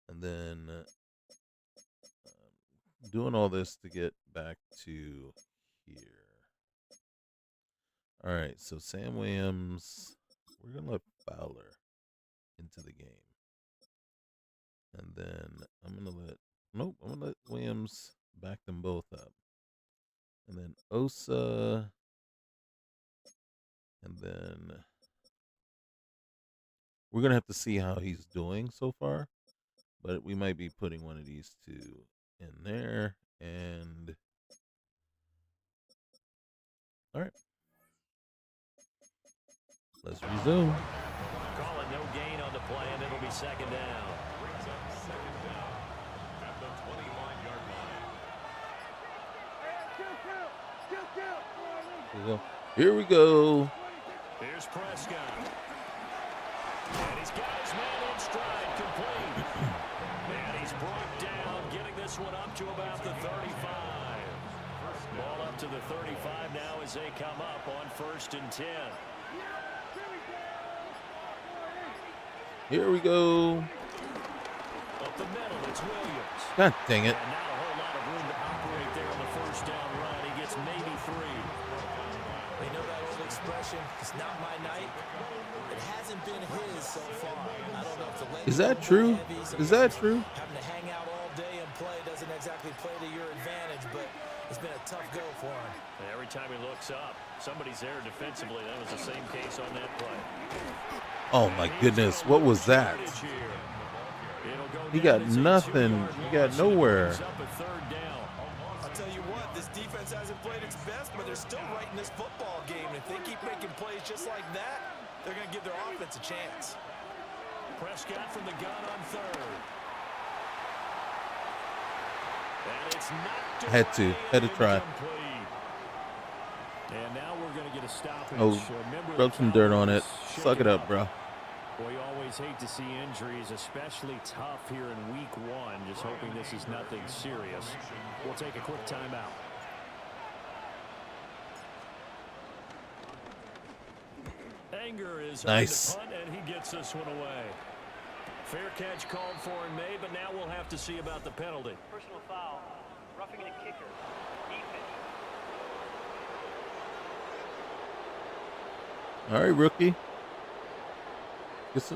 And then doing all this to get back to here. All right, so Sam Williams, we're going to let Fowler into the game. And then I'm going to let Williams back them both up. And then Osa. And then we're going to have to see how he's doing so far. But we might be putting one of these 2 in there. And all right. Let's resume. Calling no gain on the play, and it'll be 2nd down. Brings up 2nd down at the 25-yard line. Here we go. Here's Prescott. And he's got his man in stride, complete. And he's brought down, getting this one up to about the 35. Ball up to the 35 now as they come up on 1st and 10. Here we go. Up the middle, it's Williams. God dang it. And not a whole lot of room to operate there on the 1st down run. He gets maybe 3. They know that old expression, it's not my night. It hasn't been his so far. I don't know if the leg Is that true? Is that true? Having to hang out all day and play doesn't exactly play to your advantage, but it's been a tough go for him. And every time he looks up, somebody's there defensively. That was the same case on that play. Oh my goodness, what was that? He got nothing. He got nowhere. I'll tell you what, this defense hasn't played its best, but they're still right in this football game. And if they keep making plays just like that, they're going to give their offense a chance. Prescott from the gun on 3rd. And it's knocked Had to try. And now we're going to get a stoppage. Oh, rub some dirt on it. Suck it up, bro. Well, you always hate to see injuries, especially tough here in week 1. Just hoping this is nothing serious. We'll take a quick timeout. Anger is nice. On the punt, and he gets this one away. Fair catch called for and made, but now we'll have to see about the penalty. Personal foul, roughing a kicker, defense. All right, rookie.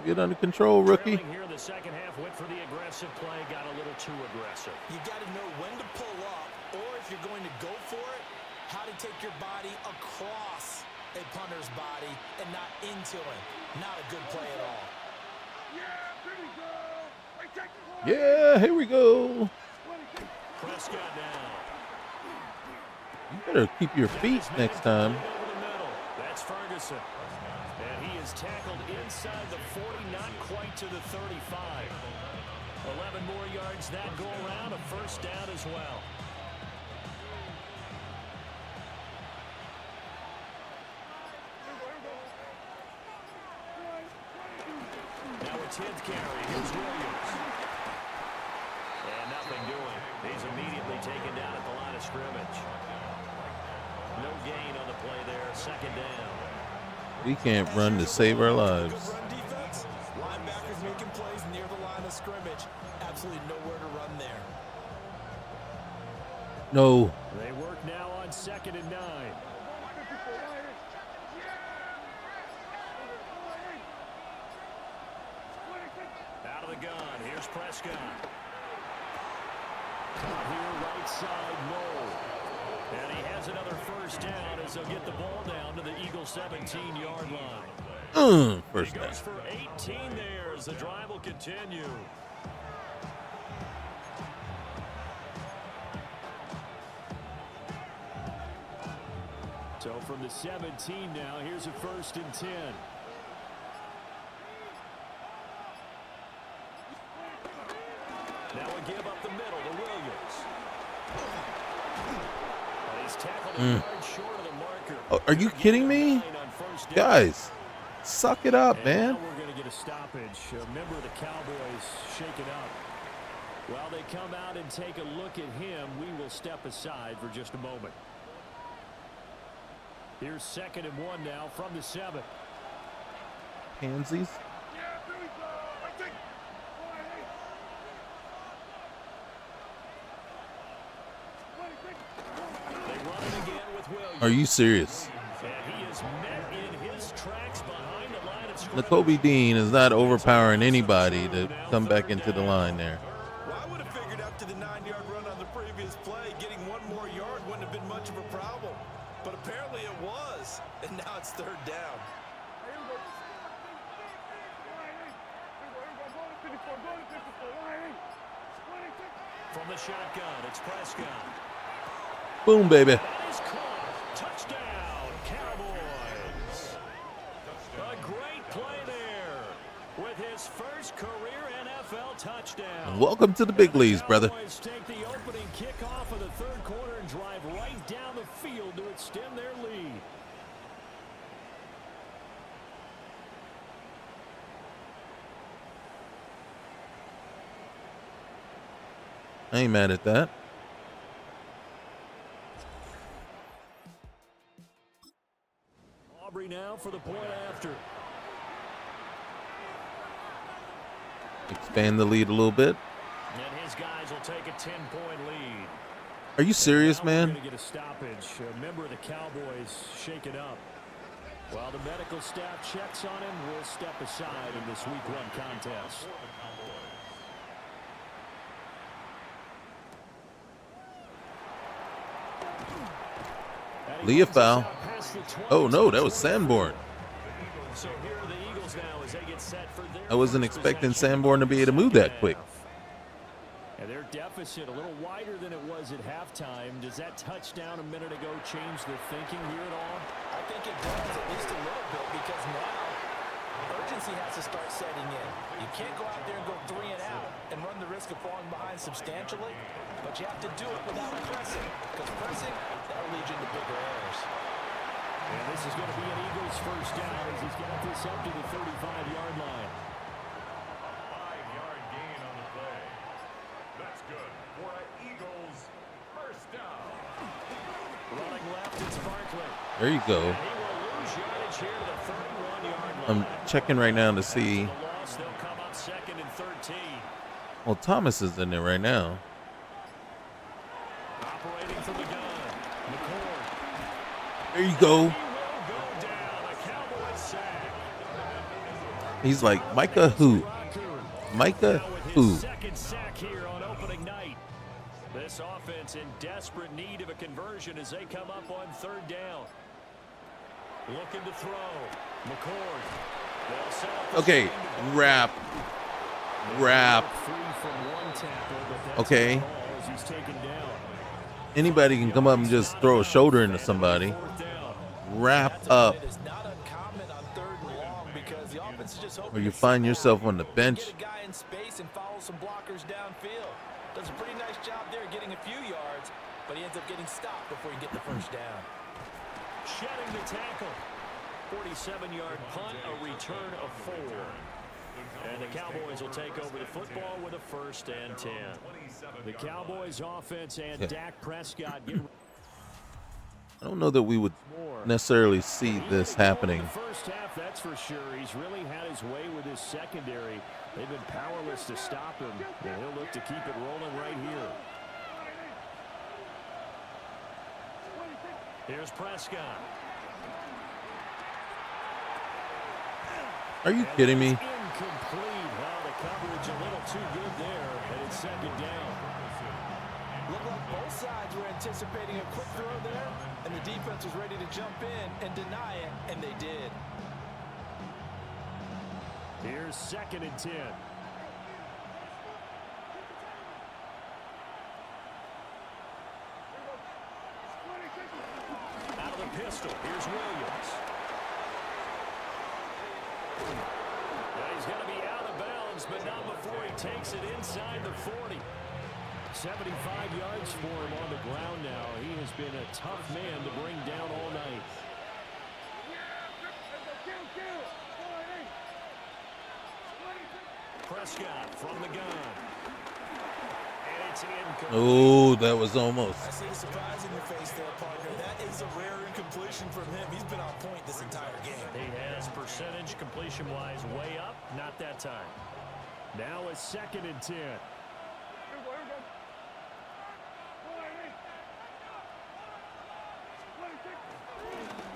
Get under control, rookie. Here in the second half, went for the aggressive play, got a little too aggressive. You got to know when to pull up, or if you're going to go for it, how to take your body across a punter's body and not into him. Not a good play at all. Yeah, here we go. Prescott down. You better keep your feet next time. That's Ferguson. And he is tackled inside the 40, not quite to the 35. 11 more yards that go around, a 1st down as well. Now a 10th carry. Here's Williams. And nothing doing. He's immediately taken down at the line of scrimmage. No gain on the play there. 2nd down. We can't run to save our lives. Run defense. Linebackers making plays near the line of scrimmage. Absolutely nowhere to run there. No. They work now on 2nd and 9. Out of the gun. Here's Prescott. Caught here right side, no. And he has another 1st down as they'll get the ball down to the Eagles' 17-yard line. 1st He down. goes for 18 there as the drive will continue. So from the 17 now, here's a 1st and 10. Now we give up the middle to Williams. And he's tackled a yard short of the marker. Oh, are you kidding me? Guys, suck it up, and man. now we're going to get a stoppage. A member of the Cowboys shaken up. While they come out and take a look at him, we will step aside for just a moment. Here's 2nd and 1 now from the 7. Pansies. They run it again with Williams. Are you serious? And he is met in his tracks behind the line of scrimmage. Nakobe Dean is not overpowering anybody to come back into the line there. Well, I would have figured after the 9-yard run on the previous play, getting 1 more yard wouldn't have been much of a problem. But apparently it was. And now it's 3rd down. From the shotgun, it's Prescott. Boom, baby. That is caught. Touchdown, Cowboys. A great play there with his first career NFL touchdown. Welcome to the big leagues, brother. Cowboys take the opening kickoff of the 3rd quarter and drive right down the field to extend their lead. I ain't mad at that. Aubrey now for the point after. Expand the lead a little bit. And his guys will take a 10-point lead. Are you serious, We're man? going to get a stoppage. A member of the Cowboys shaken up. While the medical staff checks on him, we'll step aside in this Week 1 contest. Leah foul. Oh, no, that was Sanborn. So here are the Eagles now as they get set for their I wasn't first expecting possession Sanborn to be able to move that quick. And their deficit a little wider than it was at halftime. Does that touchdown a minute ago change their thinking here at all? I think it does, at least a little bit, because now urgency has to start setting in. You can't go out there and go 3 and out and run the risk of falling behind substantially, but you have to do it without pressing, because pressing, that'll lead you into bigger errors. And this is going to be an Eagles first down as he's got this up to the 35-yard line. 5-yard gain on the play. That's good for an Eagles first down. Running left, it's Barkley. There you go. And he will lose yardage here to the 31-yard line. I'm checking right now to see. The loss, they'll come up 2nd and 13. Well, Thomas is in there right now. Operating from the gun. McCord. There you go. He will go down. A Cowboys sack. He's like, Micah who? Micah Now with his who? second sack here on opening night. This offense in desperate need of a conversion as they come up on 3rd down. Looking to throw. McCord. They'll set up the Okay, screen. wrap. Free from one tackle, but that's Okay. the ball as he's taken down. Anybody can come up and just throw a shoulder into somebody. 4th down. Wrap up. It's not uncommon on 3rd and long because the offense is just hoping Or you to find sit yourself down, on the bench. get a guy in space and follow some blockers downfield. Does a pretty nice job there getting a few yards, but he ends up getting stopped before you get the first down. Shedding the tackle. 47-yard punt, a return of 4. And the Cowboys will take over the football with a 1st and 10. The Cowboys offense and Yeah. Dak Prescott get I don't know that we would more. necessarily see this happening. In the first half, that's for sure. He's really had his way with his secondary. They've been powerless to stop him, and he'll look to keep it rolling right here. Here's Prescott. Are you kidding me? Incomplete. Well, the coverage a little too good there, and it's 2nd down. Looked like both sides were anticipating a quick throw there, and the defense was ready to jump in and deny it, and they did. Here's 2nd and 10. Out of the pistol. Here's Williams. Yeah, he's going to be out of bounds, but not before he takes it inside the 40. 75 yards for him on the ground now. He has been a tough man to bring down all night. Prescott from the gun. And it's incomplete. Oh, that was almost. I see the surprise in your face there, partner. That is a rare incompletion from him. He's been on point this entire game. He has percentage completion-wise way up. Not that time. Now it's 2nd and 10.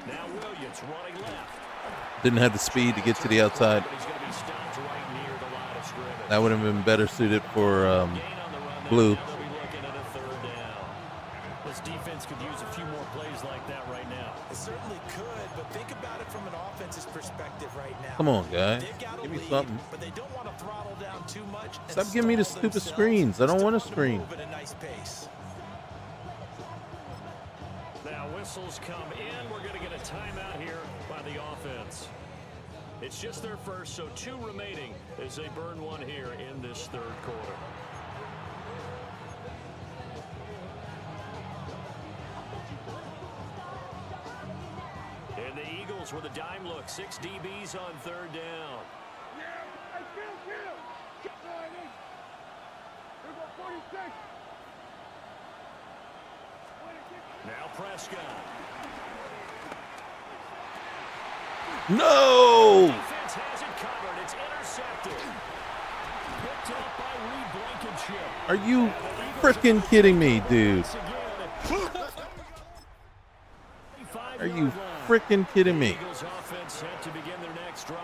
Now Williams running left. Didn't have the speed to get to the outside. He's going to be stopped right near the line of scrimmage. That would have been better suited for Gain on the run. Blue. Now they'll be looking at a 3rd down. This defense could use a few more plays like that right now. It certainly could, but think about it from an offense's perspective right now. Come on, guys. They've got a Give me lead, something. but they don't want to throttle down too much. and Stop giving me the stall stupid themselves. screens. I don't want a Start to screen. move at a nice pace. Now whistles come in. We're going to get a timeout here by the offense. It's just their first, so 2 remaining as they burn one here in this 3rd quarter. And the Eagles with a dime look. 6 DBs on 3rd down. Now Prescott. No! Defense has it covered. It's intercepted. Picked up by Reed Blankenship. Are you freaking kidding me, dude? Are you freaking kidding me? Eagles offense set to begin their next drive.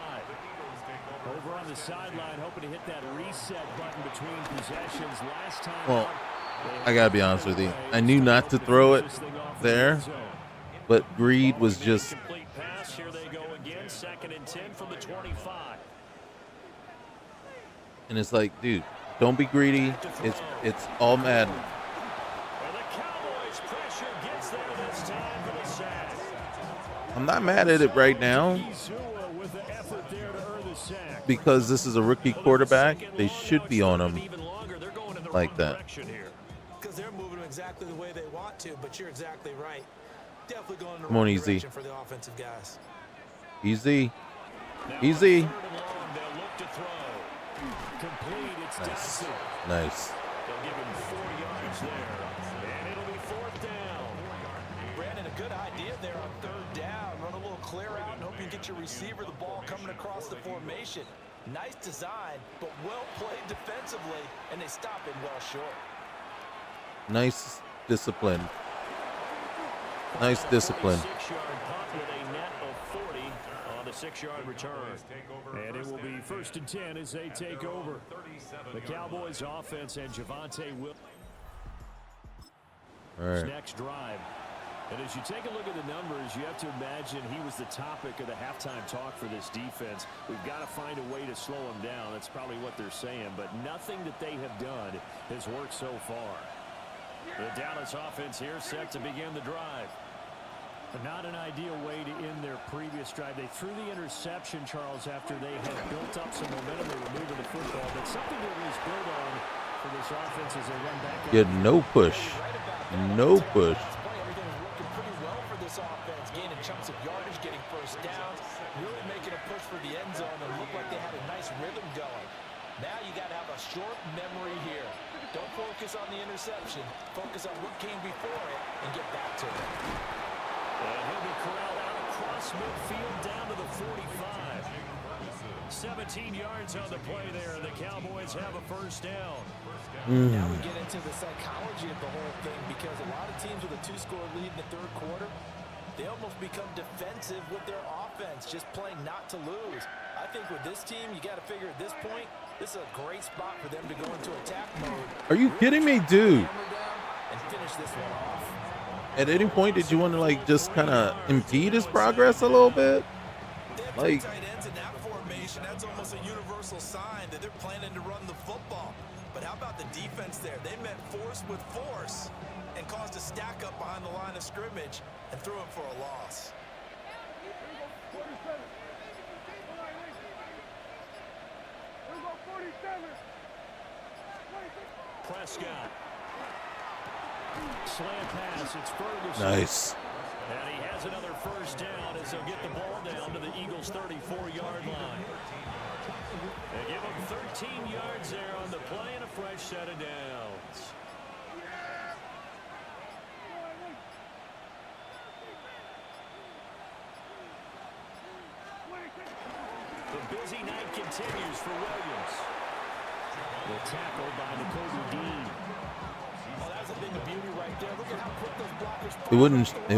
Over on the sideline, hoping to hit that reset button between possessions. Last time Well, I gotta be honest with you. I knew not to throw it there, but greed was just. Complete pass. Here they go again. 2nd and 10 from the 25. And it's like, dude, don't be greedy. It's all Madden. And the Cowboys pressure gets there this time for the sack. I'm not mad at it right now With the effort there to earn the sack. because this is a rookie quarterback. They should be on him like that. Because they're moving exactly the way they want to, but you're exactly right. Definitely going in the Come on, right easy. direction for the offensive guys. Easy. Easy. They'll look to throw. Complete. It's Nice. Dodson. Nice. They'll give him 40 yards there. And it'll be 4th down. Brandon, a good idea there on 3rd down. Run a little clear out and hope you get your receiver the ball coming across the formation. Nice design, but well played defensively, and they stop it well short. Nice discipline. Nice discipline. 6-yard punt with a net of 40 on the 6-yard return. And it will be 1st and 10 as they take over. The Cowboys offense and Javonte Williams. All right. Next drive. And as you take a look at the numbers, you have to imagine he was the topic of the halftime talk for this defense. We've got to find a way to slow him down. That's probably what they're saying. But nothing that they have done has worked so far. The Dallas offense here set to begin the drive. But not an ideal way to end their previous drive. They threw the interception, Charles, after they had built up some momentum. They were moving the football. But something that was built on for this offense as they run back. Get no push. No push. Everything was working pretty well for this offense, gaining chunks of yardage, getting 1st downs, really making a push for the end zone, and looked like they had a nice rhythm going. Now you got to have a short memory here. Don't focus on the interception. Focus on what came before it and get back to it. And he'll be corralled out across midfield down to the 45. 17 yards on the play there. The Cowboys have a 1st down. Now we get into the psychology of the whole thing, because a lot of teams with a 2-score lead in the 3rd quarter, they almost become defensive with their offense, just playing not to lose. I think with this team, you got to figure at this point, this is a great spot for them to go into attack mode. Are you kidding me, dude? And finish this one off. At any point, did you want to like just kind of impede his progress a little bit? Like, Tight ends in that formation, that's almost a universal sign that they're planning to run the football. But how about the defense there? They met force with force and caused a stack up behind the line of scrimmage and threw him for a loss. Prescott. Slant pass. It's Ferguson. nice. And he has another 1st down as they'll get the ball down to the Eagles' 34-yard line. They give him 13 yards there on the play and a fresh set of downs. The busy night continues for Williams. The tackle by N'Kobe Dean. Oh, that's a thing of beauty right there. Look at how quick those blockers It wouldn't it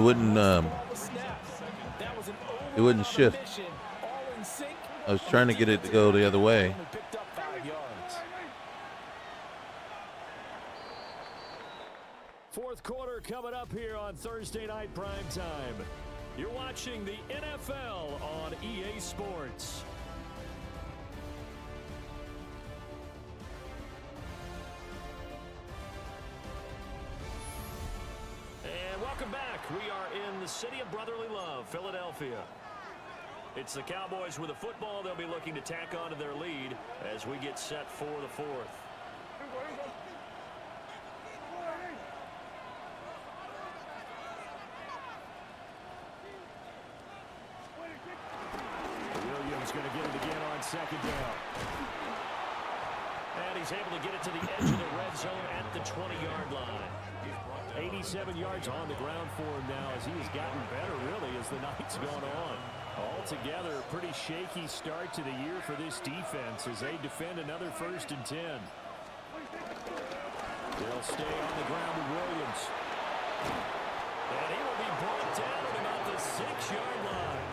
wouldn't shift. all in sync. I was trying to get it to go the other way. Picked up 5 yards. 4th quarter coming up here on Thursday Night Prime Time. You're watching the NFL on EA Sports. And welcome back. We are in the city of brotherly love, Philadelphia. It's the Cowboys with a football. They'll be looking to tack on to their lead as we get set for the 4th. Williams going to get it again on 2nd down. And he's able to get it to the edge of the red zone at the 20-yard line. 87 yards on the ground for him now as he has gotten better, really, as the night's gone on. Altogether, a pretty shaky start to the year for this defense as they defend another 1st and 10. They'll stay on the ground with Williams. And he will be brought down at about the 6-yard line.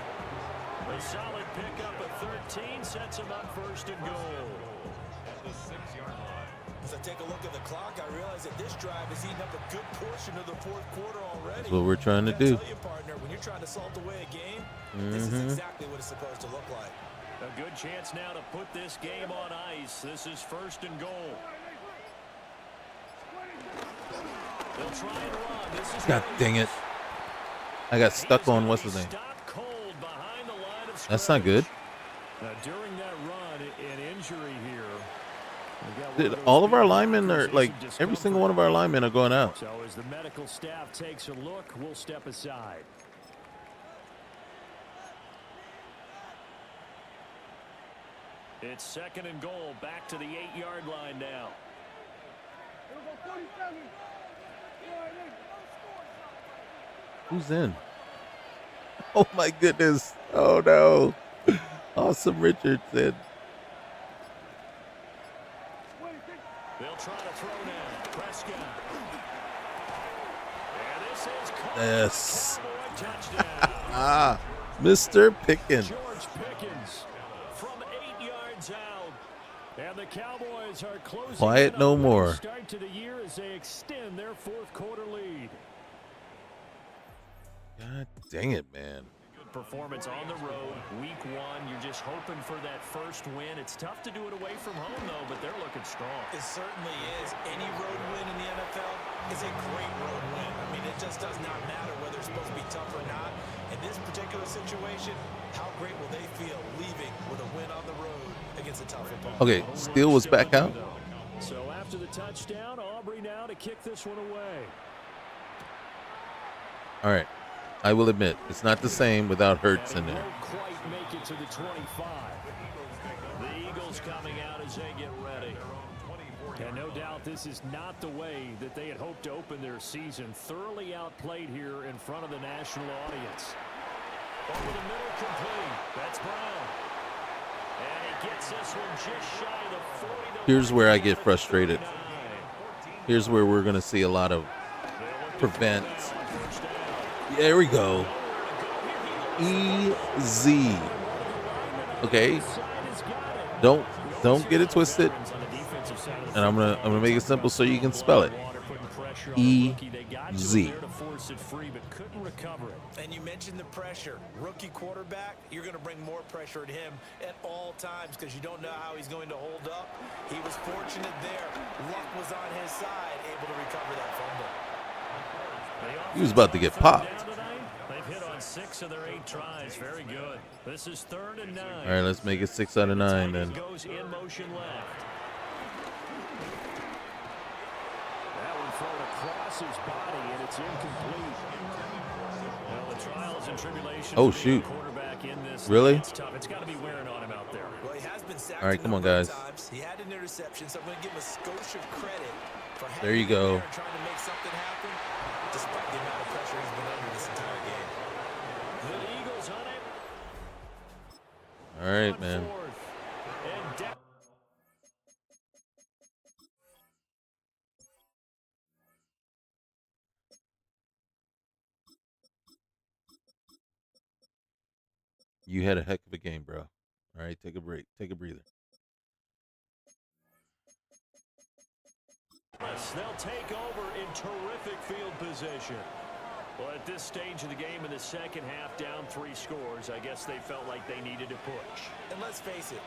A solid pickup at 13 sets him up 1st and goal. At the 6-yard line. As I take a look at the clock, I realize that this drive has eaten up a good portion of the 4th quarter already. That's what we're trying to I do. tell you, partner, when you're trying to salt away a game, this is exactly what it's supposed to look like. A good chance now to put this game on ice. This is 1st and goal. They'll try and run. This is God dang it. I got stuck on what's his name. That's not good. Now, during that run, an injury here. Dude, all of our linemen are like, every single one of our linemen are going out. So as the medical staff takes a look, we'll step aside. It's 2nd and goal, back to the 8-yard line now. Who's in? Oh my goodness. Oh no. Awesome Richardson. They'll try to throw now. Prescott. And this is caught. Yes. Cowboy touchdown. Mr. Pickens. George Pickens from 8 yards out. And the Cowboys are closing. Quiet no more. Start to the year as they extend their 4th quarter lead. God dang it, man. Good performance on the road. Week 1, you're just hoping for that first win. It's tough to do it away from home, though, but they're looking strong. It certainly is. Any road win in the NFL is a great road win. I mean, it just does not matter whether it's supposed to be tough or not. In this particular situation, how great will they feel leaving with a win on the road against a tough opponent? Okay, Steele was back out. So after the touchdown, Aubrey now to kick this one away. All right. I will admit, it's not the same without Hurts in there. Won't quite make it to the 25. The Eagles coming out as they get ready. And no doubt this is not the way that they had hoped to open their season. Thoroughly outplayed here in front of the national audience. Over the middle, complete. That's Brown. And he gets this one just shy of the 40. Here's where I get frustrated. Here's where we're going to see a lot of prevents. There we go. Easy. Okay. Don't get it twisted. And I'm gonna make it simple so you can spell it. E-Z. And you mentioned the pressure. Rookie quarterback, you're going to bring more pressure at him at all times because you don't know how he's going to hold up. He was fortunate there. Luck was on his side, able to recover that fumble. He was about to get popped. They've hit on 6 of their 8 tries. Very good. This is 3rd and 9. All right, let's make it 6 out of 9 then. Goes in motion left. That one thrown across his body, and it's incomplete. Well, the trials and tribulations. Oh, shoot. Quarterback in this. Really? It's tough. It's got to be wearing on him out there. Well, he has been sacked. All right, come on, guys. Times. He had an interception, so I'm going to give him a skosh of credit for there you go. Trying to make something happen, despite the amount of pressure he's been under this entire game. The Eagles on it. All right, man. You had a heck of a game, bro. All right, take a break. Take a breather. They'll take over in terrific field position. Well, at this stage of the game in the second half, down 3 scores, I guess they felt like they needed to push. And let's face it,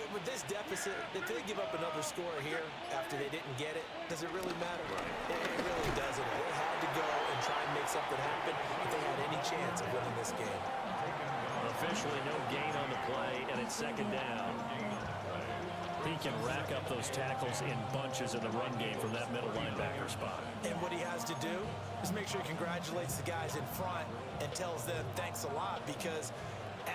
with this deficit, if they give up another score here after they didn't get it, does it really matter? It really doesn't. They had to go and try and make something happen if they had any chance of winning this game. Officially no gain on the play, and it's 2nd down. He can rack up those tackles in bunches in the run game from that middle linebacker spot. And what he has to do is make sure he congratulates the guys in front and tells them thanks a lot, because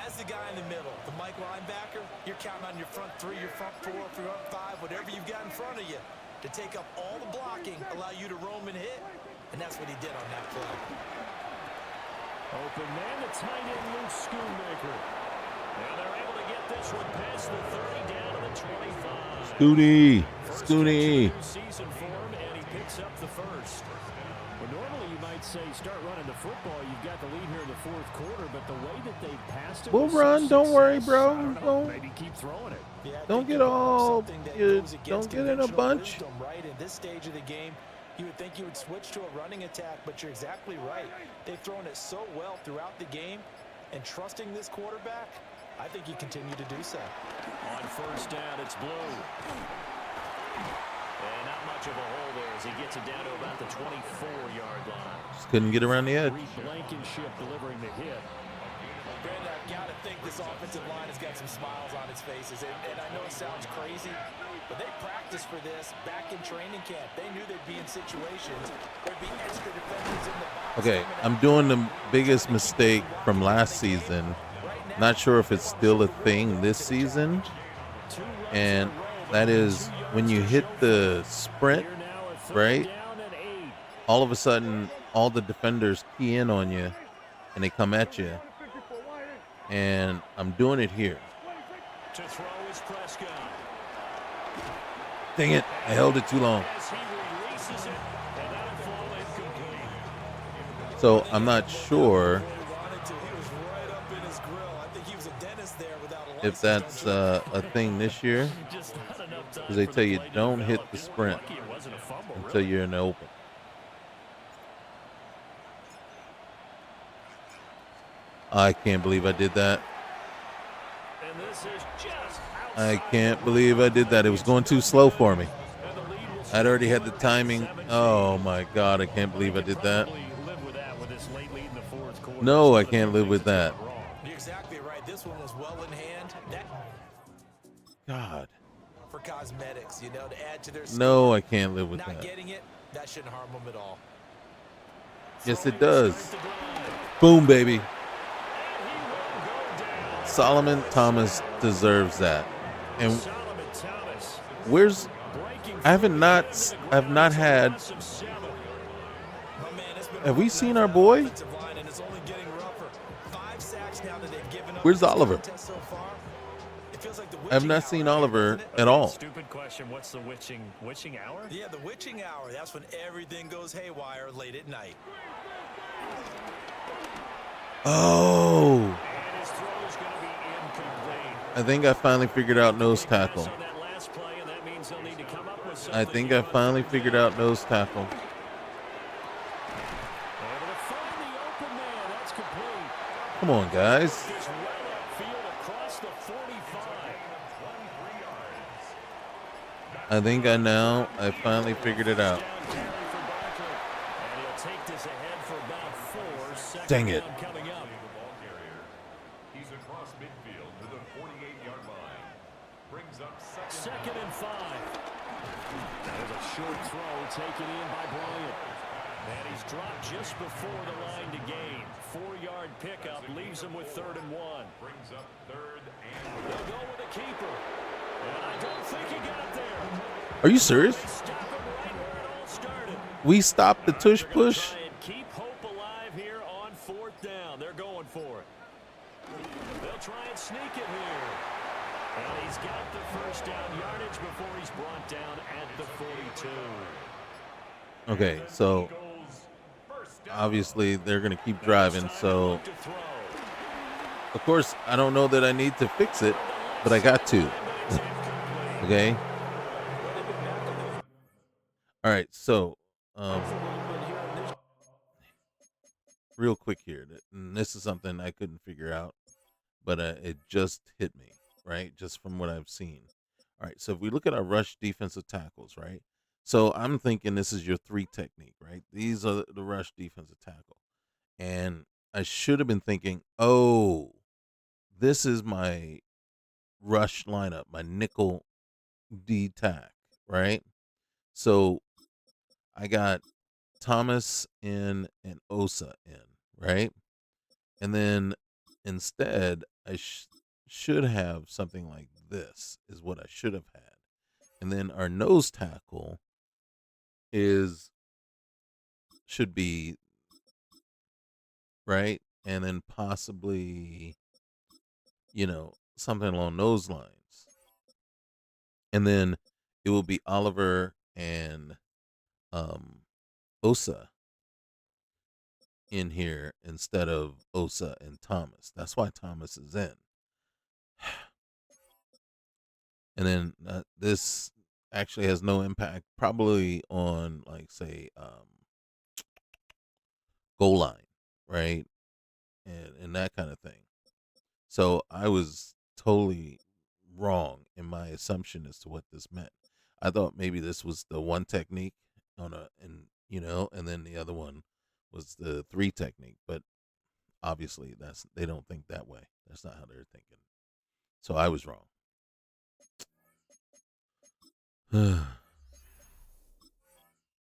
as the guy in the middle, the Mike linebacker, you're counting on your front 3, your front 4, your front 5, whatever you've got in front of you to take up all the blocking, allow you to roam and hit, and that's what he did on that play. Open man, the tight end, Luke Schoonmaker. Now they're able to get this one past the 30 down to the 25. Scooty. First Scooty. catch of the new season for him, and he picks up the first. Well, normally you might say start running the football. You've got the lead here in the fourth quarter, but the way that they passed it, We'll with run. such Don't worry, success, bro. I don't know, Don't- maybe keep throwing it. Yeah, I Don't think get you brought up all- something that you- goes against don't get in a conventional bunch. wisdom, right? In this stage of the game, you would think you would switch to a running attack, but you're exactly right. They've thrown it so well throughout the game, and trusting this quarterback, I think you continue to do so. On first down, it's Blue. And not much of a hole there as he gets it down to about the 24-yard line. Just couldn't get around the edge. Reed Blankenship delivering the hit. Brandon, I've got to think this offensive line has got some smiles on its faces, and I know it sounds crazy, but they practiced for this back in training camp. They knew they'd be in situations where there'd be extra defenders in the box. Okay, I'm doing the biggest mistake from last season. Not sure if it's still a thing this season. And that is when you hit the sprint, right? All of a sudden, all the defenders key in on you and they come at you. And I'm doing it here. To throw is Prescott. Dang it, I held it too long. As he releases it, and that'll fall incomplete. So I'm not sure if that's a thing this year. Just not enough time Because they for tell the you play to don't hit develop. the You were sprint lucky it wasn't a fumble, until really. you're in the open. I can't believe I did that. And this is just I outside can't the believe I did that. It was going too slow for me. And the lead will I'd already had the stay timing. 17. Oh my God, I can't believe I did that. Probably live with that with this late lead in the fourth quarter. No, I Some of the can't live things with that's that. gone wrong. You're exactly right. This one was well in hand. That God. for cosmetics, you know, to add to their No, I can't live with not that. getting it, that shouldn't harm them at all. Yes, it does. Boom, baby. Solomon Thomas deserves that. And Solomon Thomas where's breaking I haven't not I've not had Oh, man, it's been have we rough seen enough our for that boy? offensive line, and it's only getting rougher. 5 sacks now that they've given up Where's in this Oliver? contest so far. It feels like the I've witching not hour seen here, Oliver doesn't it? at all. Stupid question. What's the witching hour? Yeah, the witching hour. That's when everything goes haywire late at night. Oh, And his throw is going to be incomplete. I think I finally figured out nose tackle. On that last play, and that means they'll need to come up with I something think here I on finally third figured down. out nose tackle. Able to find the open man. That's complete. Come on, guys. Just right upfield across the 45. I think I finally figured it out. Down carry for Barkley. And he'll take this ahead for about 4. Second Dang it. down coming up. The ball carrier. He's across midfield to the 48-yard line. Brings up Second and 5. That was a short throw taken in by Bryant. And he's dropped just before the line to gain. 4-yard pickup leaves him with 3rd and 1. brings up third and They'll go with a keeper. And I don't think he got there. Are you serious? They stop him right where it all started. We stopped the tush They're gonna push. try and keep hope alive here on 4th down. They're going for it. They'll try and sneak it here. And he's got the first down yardage before he's brought down at the 42. Okay, so obviously they're gonna keep driving. So Look to throw. of course I don't know that I need to fix it, but I got to. Okay. All right. So real quick here, and this is something I couldn't figure out, but it just hit me, right? Just from what I've seen. All right, so if we look at our rush defensive tackles, right? So I'm thinking this is your 3 technique, right? These are the rush defensive tackle. And I should have been thinking, oh, this is my rush lineup, my nickel D tack, right? So I got Thomas in and Osa in, right? And then instead, I should have something like this is what I should have had. And then our nose tackle should be, right? and then possibly, something along those lines. And then it will be Oliver and Osa in here instead of Osa and Thomas. That's why Thomas is in. And then this actually has no impact probably on, like, say, goal line, right? And that kind of thing. So I was totally wrong in my assumption as to what this meant. I thought maybe this was the one technique and then the other one was the 3 technique, but obviously they don't think that way. That's not how they're thinking. So I was wrong.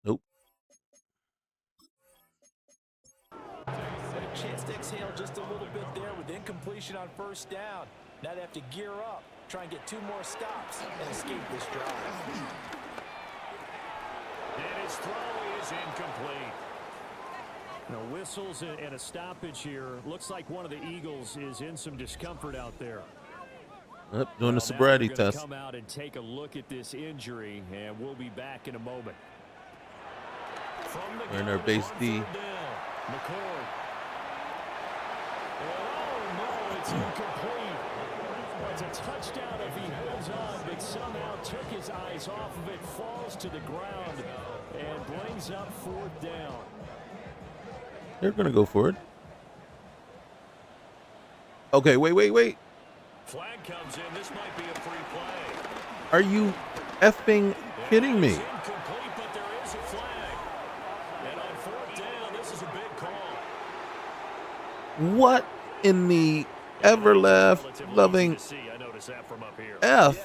Nope. A chance to exhale just a little bit there with incompletion on first down. Now they have to gear up, try and get 2 more stops and escape this drive. And his throw is incomplete. Whistles and a stoppage here. Looks like one of the Eagles is in some discomfort out there. Yep, doing the sobriety test. Come out and take a look at this injury, and we'll be back in a moment. We're in our base D. McCord. Oh, no, it's incomplete. It's a touchdown if he holds on, but somehow took his eyes off of it, falls to the ground, and brings up 4th down. They're going to go for it. Okay, wait. Flag comes in. This might be a free play. Are you effing kidding me? It's incomplete, but there is a flag. And on 4th down, this is a big call. What in the ever-loving F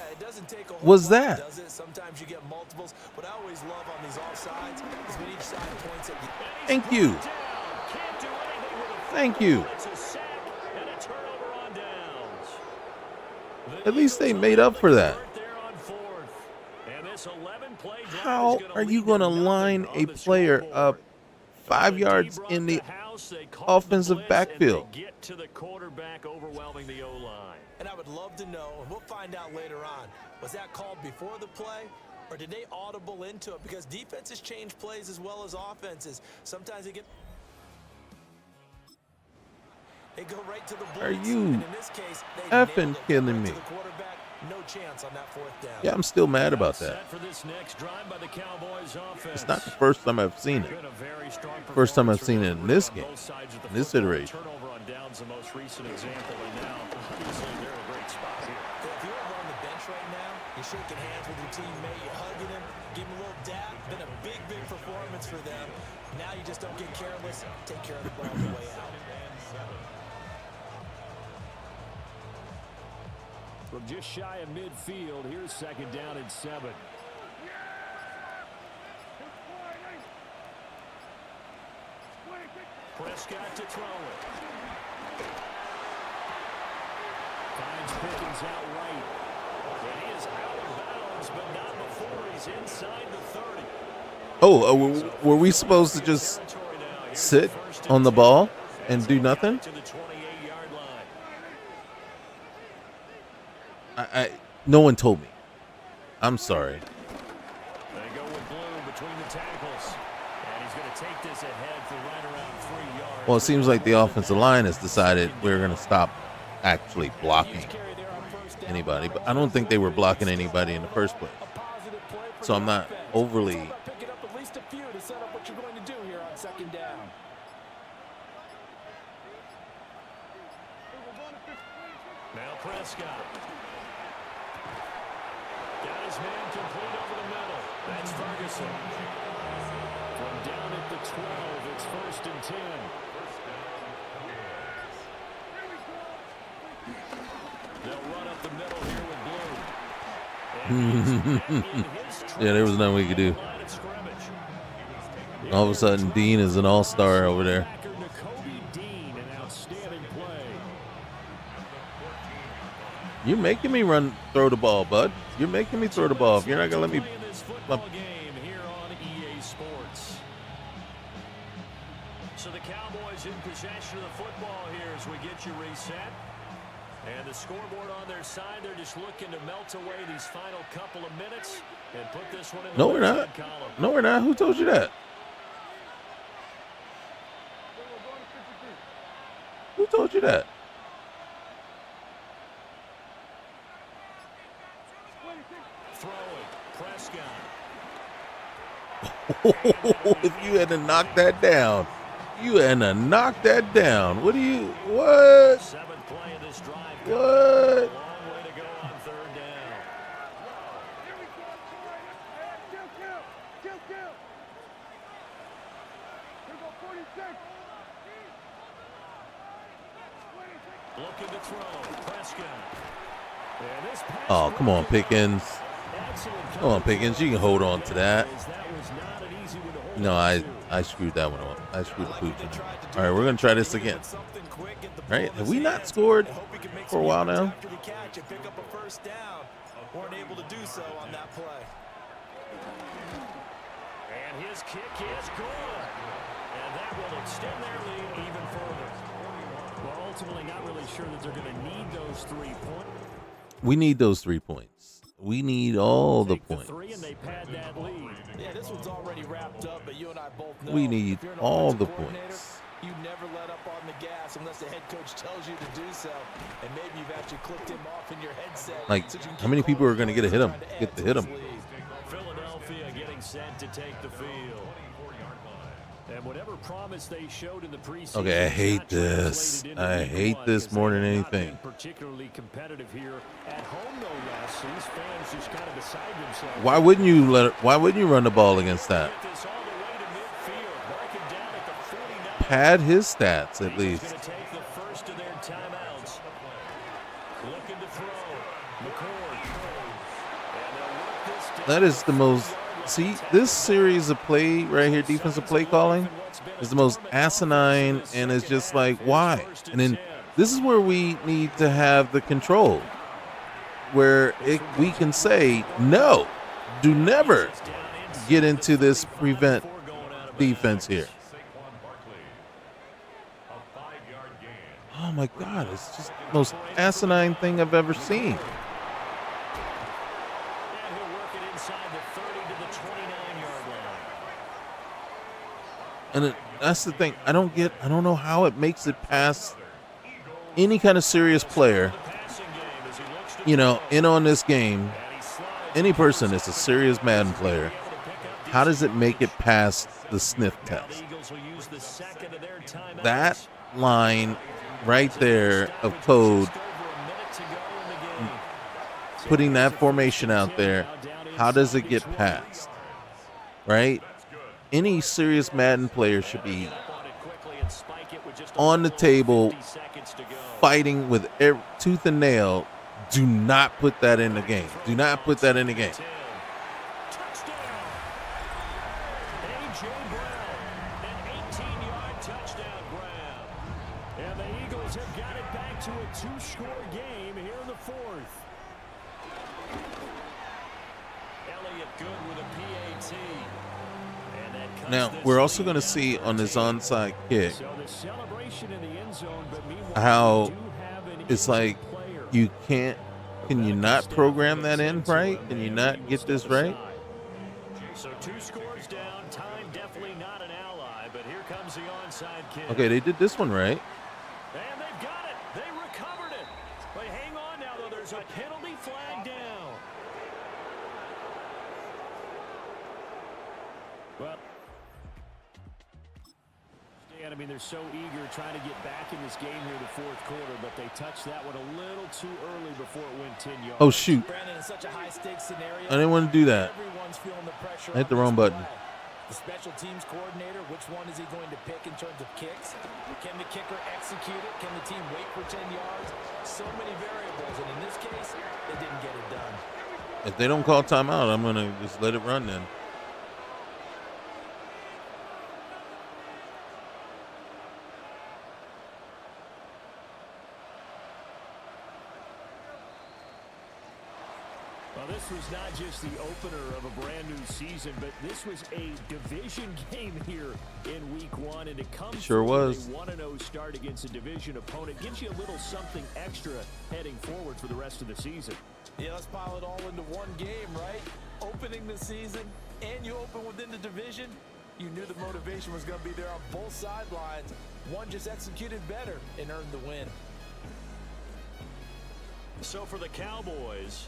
was that? Sometimes you get multiples. What I always love on these offsides is when each side points at you. Thank you. Thank you. At least they made up for that. How are you going to line a player up 5 yards in the offensive backfield? Get to the quarterback, overwhelming the O-line. And I would love to know, and we'll find out later on, was that called before the play, or did they audible into it? Because defenses change plays as well as offenses. Sometimes they go right to the blitz. Are you and in this case, they effing kidding me? No chance on that 4th down. Yeah, I'm still mad about that. For this next drive by the Cowboys offense. It's not the first time I've seen it. First time I've seen it in this game, in this iteration. Turnover on downs, the most recent example, and now obviously they're in a great spot here. If you're over on the bench right now, you're shaking hands with your teammate, you're hugging him, give him a little dab. Been a big performance for them. Now you just don't get careless. Take care of the ball on the way out. From just shy of midfield, here's 2nd down and 7. Prescott to throw it. Finds Pickens out right. And he is out of bounds, but not before he's inside the 30. Oh, were we supposed to just sit on the ball and do nothing? No one told me. I'm sorry. They go with Blue between the tackles. And he's going to take this ahead for right around 3 yards. Well, it seems like the offensive line has decided we're going to stop actually blocking anybody. But I don't think they were blocking anybody in the first place. So I'm not overly... Pick it up at least a few to set up what you're going to do here on 2nd down. Now Prescott. Got his man complete over the middle. That's Ferguson. From down at the 12, it's 1st and 10. They'll run up the middle here with Blue. Yeah, there was nothing we could do. All of a sudden, Dean is an all-star over there. You're making me throw the ball, bud. You're making me throw the ball. If you're not going to let me... So the Cowboys Jaguars in possession of the football here as we get you reset. And the scoreboard on their side, they're just looking to melt away these final couple of minutes and put this one in the No, we're not. column. No, we're not. Who told you that? Who told you that? Throwing, Prescott. If you had to knock that down, you had to knock that down. What? Seventh play of this drive. What? A long way to go on third down. Kill. Here go 46. Looking to throw, Prescott. And this pass Oh, come on, Pickens. Come on, Pickens. You can hold on to that. No, I screwed that one up. I screwed the pooch. All right, we're going to try this again. Right? Have we not scored for a while now? Weren't able to do so on that play. And his kick is good. And that will extend their lead even further. Well, ultimately, not really sure that they're going to need those 3 points. We need those 3 points. We need all the points. Three and they pad that lead. Yeah, this one's already wrapped up, but you and I both know We need if you're an all the offensive coordinator, points. You never let up on the gas unless the head coach tells you to do so, and maybe you've actually clicked him off in your headset. Like, so you can how many keep people are going going to get to hit him? trying to add Get to to hit his him. lead. Philadelphia getting set to take the field. And whatever promise they showed in the preseason. Okay, I hate this. I hate this more than anything. Particularly competitive here at home, no less. So these fans just kind of beside themselves. Why wouldn't you run the ball against that? Get this all the way to midfield. Mark him down at the 49. Pad his stats at He's least. going to take the first of their timeouts. Looking to throw. McCord. And they'll work this down. That is the most. See, this series of play right here, defensive play calling, is the most asinine, and it's just like, why? And then this is where we need to have the control, where we can say, no, do never get into this prevent defense here. Oh my God, it's just the most asinine thing I've ever seen. And he'll work it inside the 30 to the 29-yard line. And that's the thing. I don't know how it makes it past any kind of serious player, in on this game. Any person that's a serious Madden player, how does it make it past the sniff test? That line right there of code, putting that formation out there, how does it get past? Right? Any serious Madden player should be on the table fighting with tooth and nail. Do not put that in the game. Do not put that in the game. A.J. Brown, an 18-yard touchdown grab. And the Eagles have got it back to a 2-score game here in the fourth. Elliott good with a PAT. And that cuts Now, this we're also lead going to down see to on this 10. onside kick So the celebration in the end zone, but meanwhile, how we do have an it's injured like player. you can you not program that in right? Can you not get this right? So 2 scores down. Time definitely not an ally, but here comes the onside kick. Okay, they did this one right. And they've got it. They recovered it. But hang on now, though. There's a penalty flag down. Well, Stan, I mean, they're so eager trying to get back in this game here in the fourth quarter, but they touched that one a little too early before it went 10 yards. Oh shoot! Brandon, in such a high-stakes scenario, I didn't want to do that. everyone's feeling the pressure. I hit the on wrong this button. play. The special teams coordinator, which one is he going to pick in terms of kicks? Can the kicker execute it? Can the team wait for 10 yards? So many variables, and in this case, they didn't get it done. If they don't call timeout, I'm gonna just let it run then. Well, this was not just the opener of a brand new season, but this was a division game here in week 1. And it comes sure was. a 1-0 start against a division opponent. Gives you a little something extra heading forward for the rest of the season. Yeah, let's pile it all into one game, right? Opening the season, and you open within the division. You knew the motivation was going to be there on both sidelines. One just executed better and earned the win. So for the Cowboys,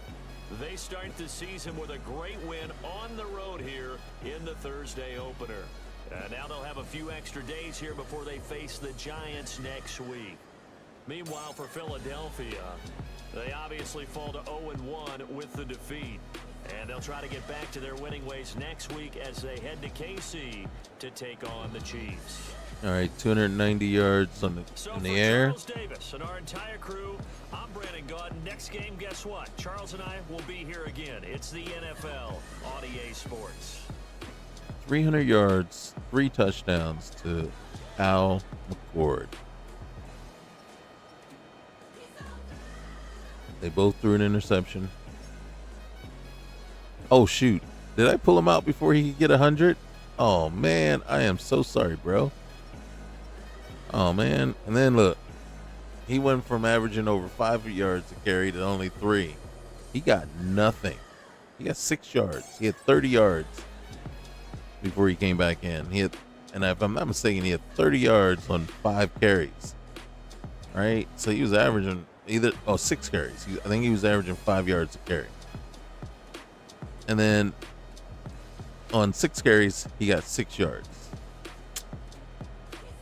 they start the season with a great win on the road here in the Thursday opener. Now they'll have a few extra days here before they face the Giants next week. Meanwhile, for Philadelphia, they obviously fall to 0-1 with the defeat. And they'll try to get back to their winning ways next week as they head to KC to take on the Chiefs. All right, 290 yards on in the air. Charles Davis and our entire crew, I'm Brandon Gaudin. Next game, guess what? Charles and I will be here again. It's the NFL on EA Sports. 300 yards, 3 touchdowns to Al McCord. They both threw an interception. Oh, shoot. Did I pull him out before he could get 100? Oh, man. I am so sorry, bro. Oh, man. And then, look. He went from averaging over 5 yards a carry to only 3. He got nothing. He got 6 yards. He had 30 yards before he came back in. And if I'm not mistaken, he had 30 yards on 5 carries. All right? So he was averaging 6 carries. I think he was averaging 5 yards a carry. And then on 6 carries, he got 6 yards.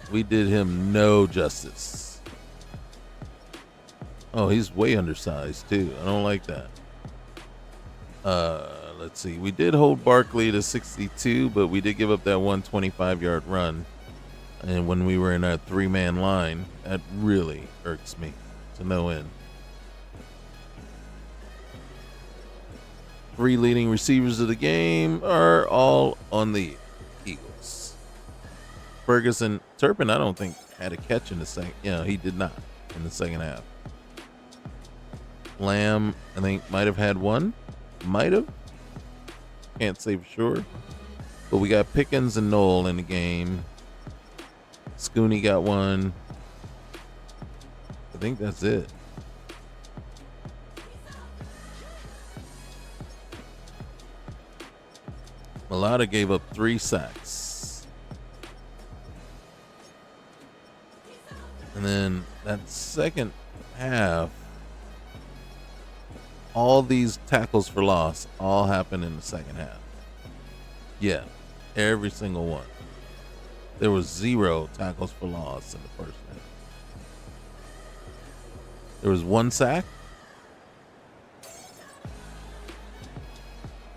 We did him no justice. Oh, he's way undersized, too. I don't like that. Let's see. We did hold Barkley to 62, but we did give up that 125-yard run. And when we were in our 3-man line, that really irks me to no end. 3 leading receivers of the game are all on the Eagles. Ferguson, Turpin, I don't think had a catch in the second. He did not in the second half. Lamb, I think, might have had one. Might have. Can't say for sure. But we got Pickens and Knoll in the game. Scooney got one. I think that's it. Malata gave up 3 sacks. And then that second half, all these tackles for loss all happened in the second half. Yeah, every single one. There was 0 tackles for loss in the first half. There was 1 sack.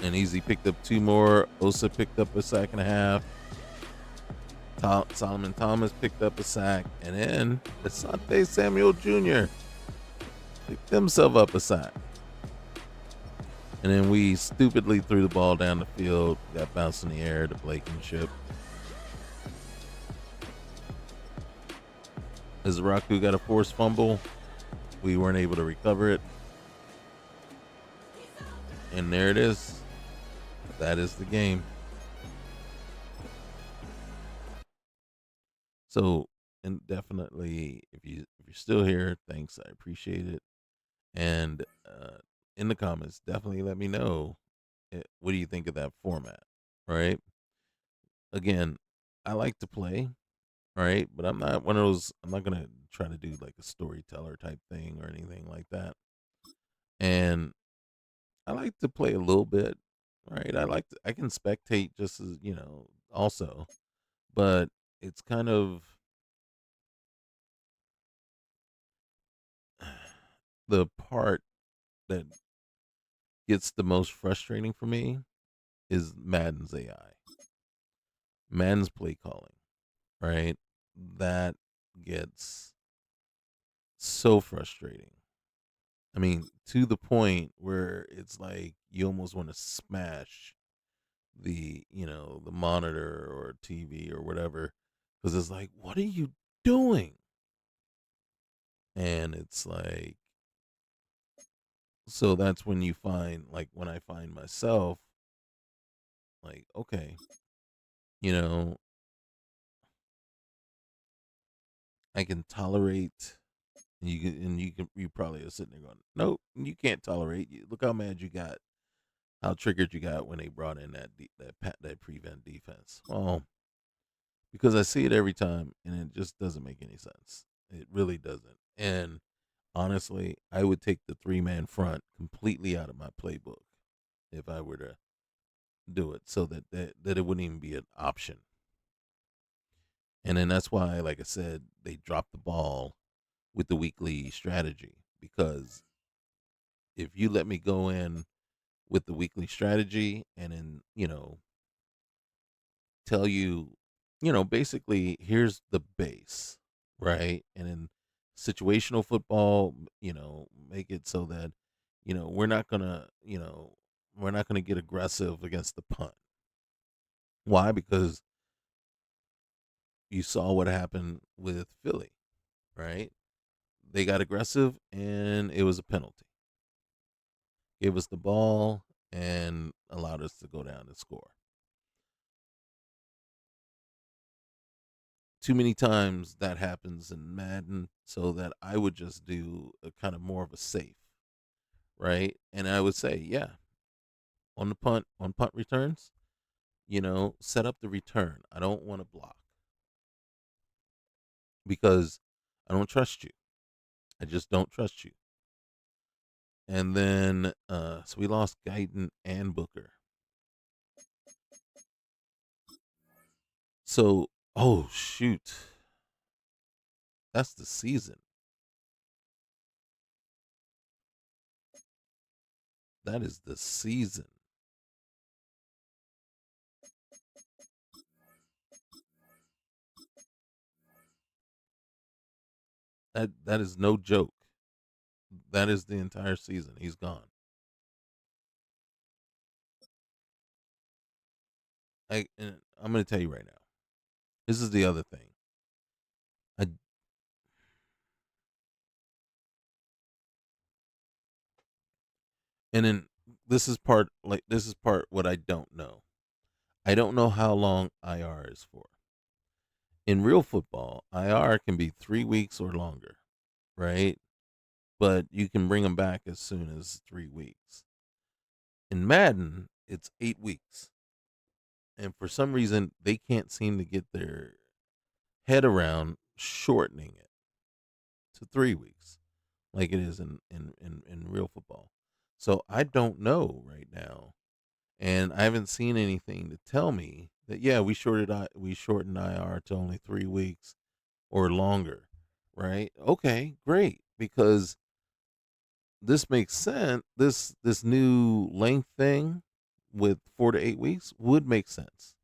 And Easy picked up 2 more. Osa picked up a sack and a half. Solomon Thomas picked up a sack. And then Asante Samuel Jr. picked himself up a sack. And then we stupidly threw the ball down the field. Got bounced in the air to Blankenship. Izaraku got a forced fumble. We weren't able to recover it. And there it is. That is the game. So, and definitely, if you're still here, thanks. I appreciate it. And in the comments, definitely let me know what do you think of that format, right? Again, I like to play, right? But I'm not one of those. I'm not gonna try to do like a storyteller type thing or anything like that. And I like to play a little bit, right? I can spectate just as, also, but it's kind of the part that gets the most frustrating for me is Madden's AI. Madden's play calling, right? That gets so frustrating. I mean, to the point where it's like you almost want to smash the monitor or TV or whatever, because it's like, what are you doing? And it's like, So that's when you find, like, when I find myself, like, okay, you know, I can tolerate. You probably are sitting there going, nope, you can't tolerate. Look how mad you got, how triggered you got when they brought in that prevent defense. Well, because I see it every time, and it just doesn't make any sense. It really doesn't. And honestly, I would take the 3-man front completely out of my playbook if I were to do it, so that it wouldn't even be an option. And then that's why, like I said, they dropped the ball with the weekly strategy, because if you let me go in with the weekly strategy and then, tell you, basically, here's the base, right? And then situational football, make it so that, we're not going to, we're not going to get aggressive against the punt. Why? Because you saw what happened with Philly, right? They got aggressive and it was a penalty. Gave us the ball and allowed us to go down and score. Too many times that happens in Madden, so that I would just do a kind of more of a safe, right? And I would say, yeah, on punt returns, set up the return. I don't want to block because I don't trust you. I just don't trust you. And then, so we lost Guyton and Booker. So, oh shoot, that's the season. That is the season. That is no joke. That is the entire season. He's gone. And I'm going to tell you right now. This is the other thing. I and then this is part what I don't know. I don't know how long IR is for. In real football, IR can be 3 weeks or longer, right? But you can bring them back as soon as 3 weeks. In Madden, it's 8 weeks. And for some reason, they can't seem to get their head around shortening it to 3 weeks, like it is in real football. So I don't know right now, and I haven't seen anything to tell me that, yeah, we shortened IR to only 3 weeks or longer, right? Okay, great, because this makes sense. This new length thing with 4 to 8 weeks would make sense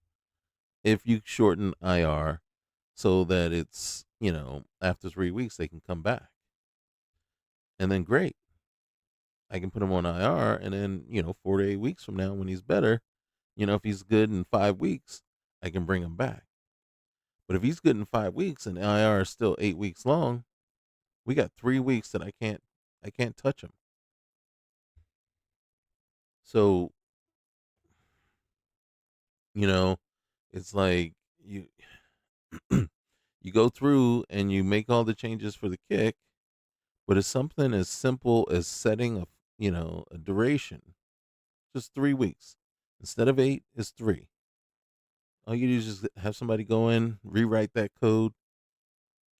if you shorten IR so that it's, after 3 weeks they can come back, and then great, I can put him on IR, and then 4 to 8 weeks from now, when he's better, if he's good in 5 weeks, I can bring him back. But if he's good in 5 weeks and IR is still 8 weeks long, we got 3 weeks that I can't touch him. So you know, it's like you you go through and you make all the changes for the kick, but it's something as simple as setting a duration, just 3 weeks instead of 8 is 3. All you do is just have somebody go in, rewrite that code,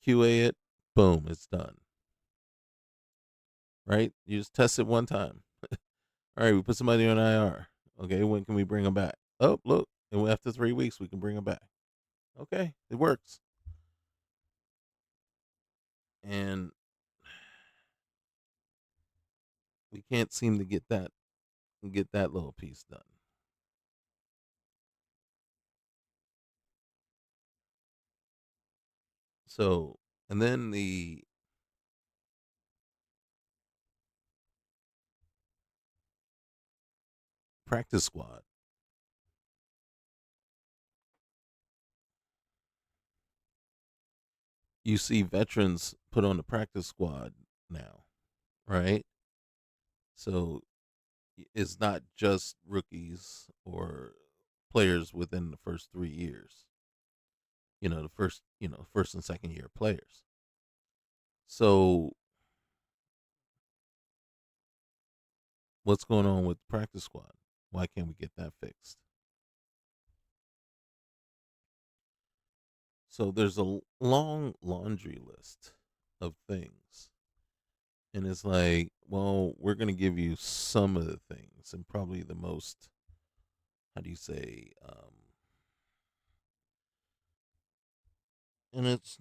QA it, boom, it's done. Right? You just test it one time. All right, we put somebody on IR. Okay, when can we bring them back? Oh, look, and after 3 weeks, we can bring them back. Okay, it works. And we can't seem to get that little piece done. So, and then the practice squad. You see veterans put on the practice squad now, right? So it's not just rookies or players within the first 3 years. First and second year players. So what's going on with the practice squad? Why can't we get that fixed? So there's a long laundry list of things. And it's like, well, we're going to give you some of the things and probably the most, how do you say, and it's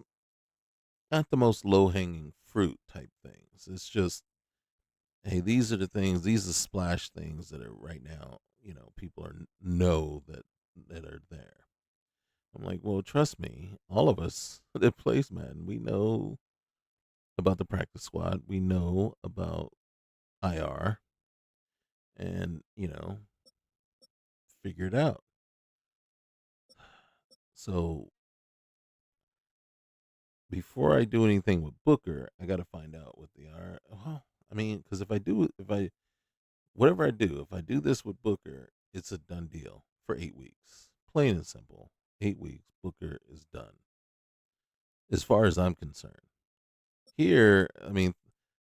not the most low hanging fruit type things. It's just, hey, these are the things, these are splash things that are right now, people know that are there. I'm like, well, trust me, all of us that plays Madden, we know about the practice squad, we know about IR, and figure it out. So before I do anything with Booker, I got to find out what they are. Well, I mean, because whatever I do, if I do this with Booker, it's a done deal for 8 weeks. Plain and simple. 8 weeks, Booker is done. As far as I'm concerned. Here, I mean,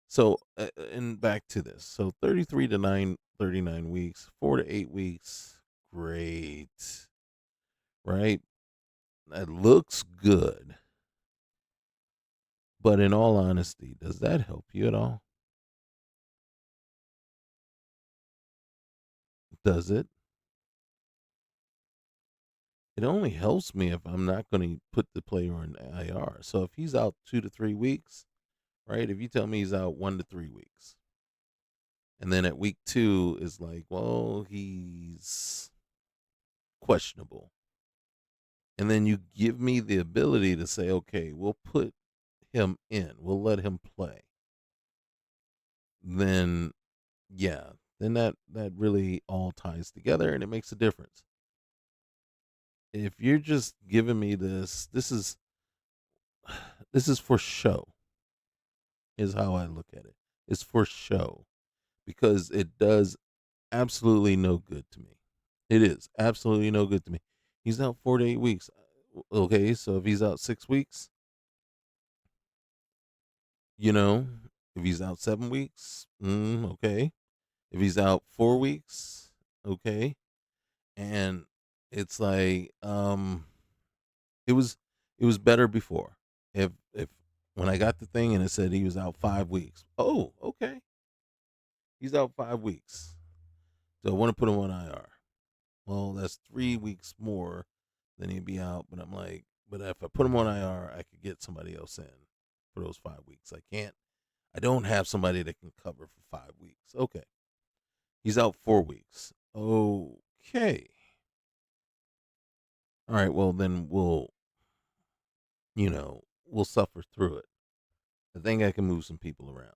so, and back to this. So 33 to 39 weeks, 4 to 8 weeks. Great. Right? That looks good. But in all honesty, does that help you at all? Does it? It only helps me if I'm not going to put the player on IR. So if he's out 2 to 3 weeks, right? If you tell me he's out 1 to 3 weeks, and then at week 2 is like, well, he's questionable. And then you give me the ability to say, okay, we'll put him in, we'll let him play. Then, yeah, then that really all ties together and it makes a difference. If you're just giving me this is for show, is how I look at it. It's for show because it does absolutely no good to me. It is absolutely no good to me. He's out 4 to 8 weeks. Okay, so if he's out 6 weeks, you know, if he's out 7 weeks, okay. If he's out 4 weeks, okay. And it's like, it was better before. If when I got the thing and it said he was out 5 weeks, oh, okay, he's out 5 weeks. So I want to put him on IR. Well, that's 3 weeks more than he'd be out. But I'm like, but if I put him on IR, I could get somebody else in for those 5 weeks. I don't have somebody that can cover for 5 weeks. Okay. He's out 4 weeks. Okay. All right. Well, then we'll suffer through it. I think I can move some people around.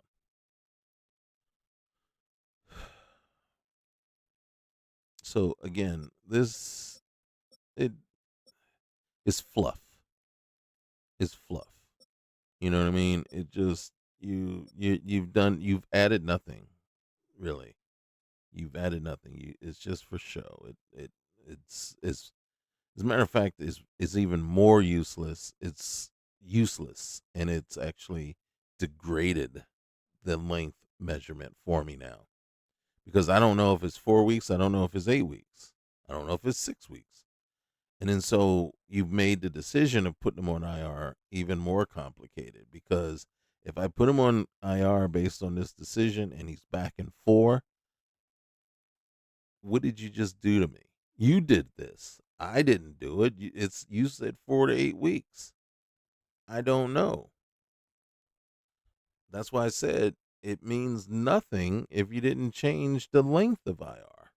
So again, it is fluff. It's fluff. You know what I mean? It just you've added nothing, really. You've added nothing. It's just for show. It's as a matter of fact is even more useless. It's useless and it's actually degraded the length measurement for me now because I don't know if it's 4 weeks. I don't know if it's 8 weeks. I don't know if it's 6 weeks. And then so you've made the decision of putting him on IR even more complicated because if I put him on IR based on this decision and he's back in 4, what did you just do to me? You did this. I didn't do it. You said 4 to 8 weeks. I don't know. That's why I said it means nothing if you didn't change the length of IR.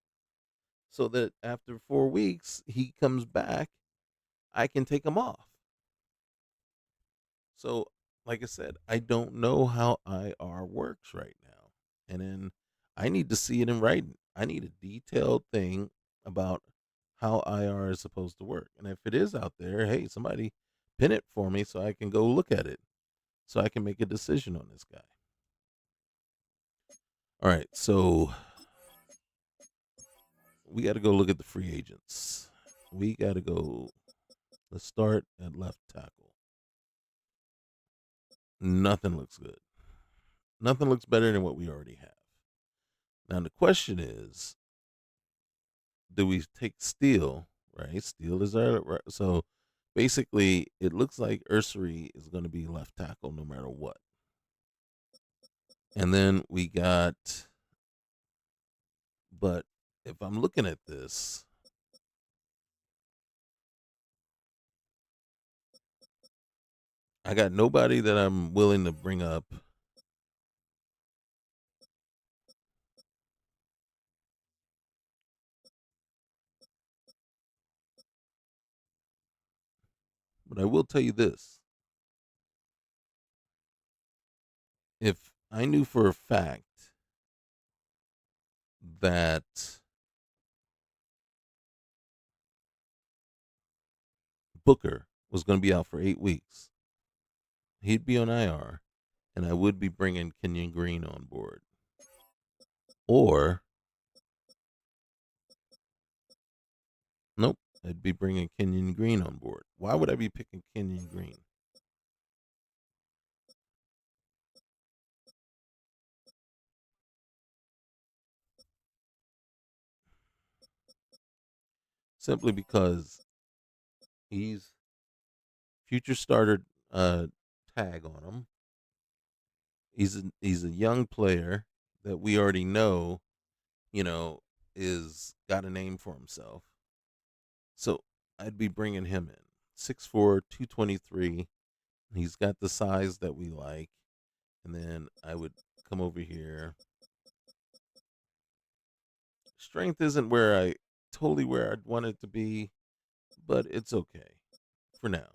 So that after 4 weeks, he comes back, I can take him off. So, like I said, I don't know how IR works right now. And then I need to see it in writing. I need a detailed thing about how IR is supposed to work. And if it is out there, hey, somebody pin it for me so I can go look at it so I can make a decision on this guy. All right, so we got to go look at the free agents. We got to go. Let's start at left tackle. Nothing looks good. Nothing looks better than what we already have. Now the question is, do we take Steele? Right, Steele is our so. Basically, it looks like Ursary is going to be left tackle no matter what. And then we got, but if I'm looking at this, I got nobody that I'm willing to bring up. But I will tell you this. If I knew for a fact that Booker was going to be out for 8 weeks, he'd be on IR, and I would be bringing Kenyon Green on board. Or, nope, I'd be bringing Kenyon Green on board. Why would I be picking Kenyon Green? Simply because he's future starter tag on him. He's a young player that we already know, you know, is got a name for himself. So I'd be bringing him in. 6'4", 223. He's got the size that we like. And then I would come over here. Strength isn't totally where I'd want it to be, but it's okay for now.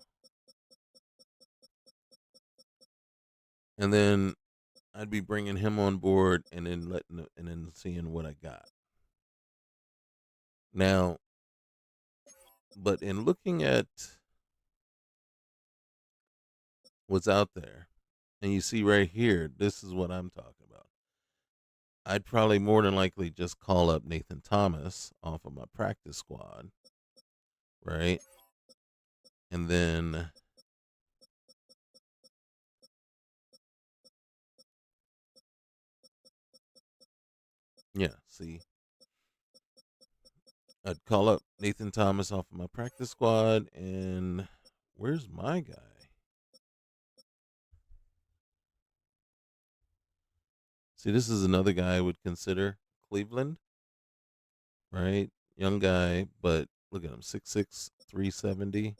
And then I'd be bringing him on board and then seeing what I got. Now, but in looking at what's out there, and you see right here, this is what I'm talking about. I'd probably more than likely just call up Nathan Thomas off of my practice squad, right? And then yeah, see, I'd call up Nathan Thomas off of my practice squad, and where's my guy? See, this is another guy I would consider. Cleveland, right? Young guy, but look at him, 6'6", 370.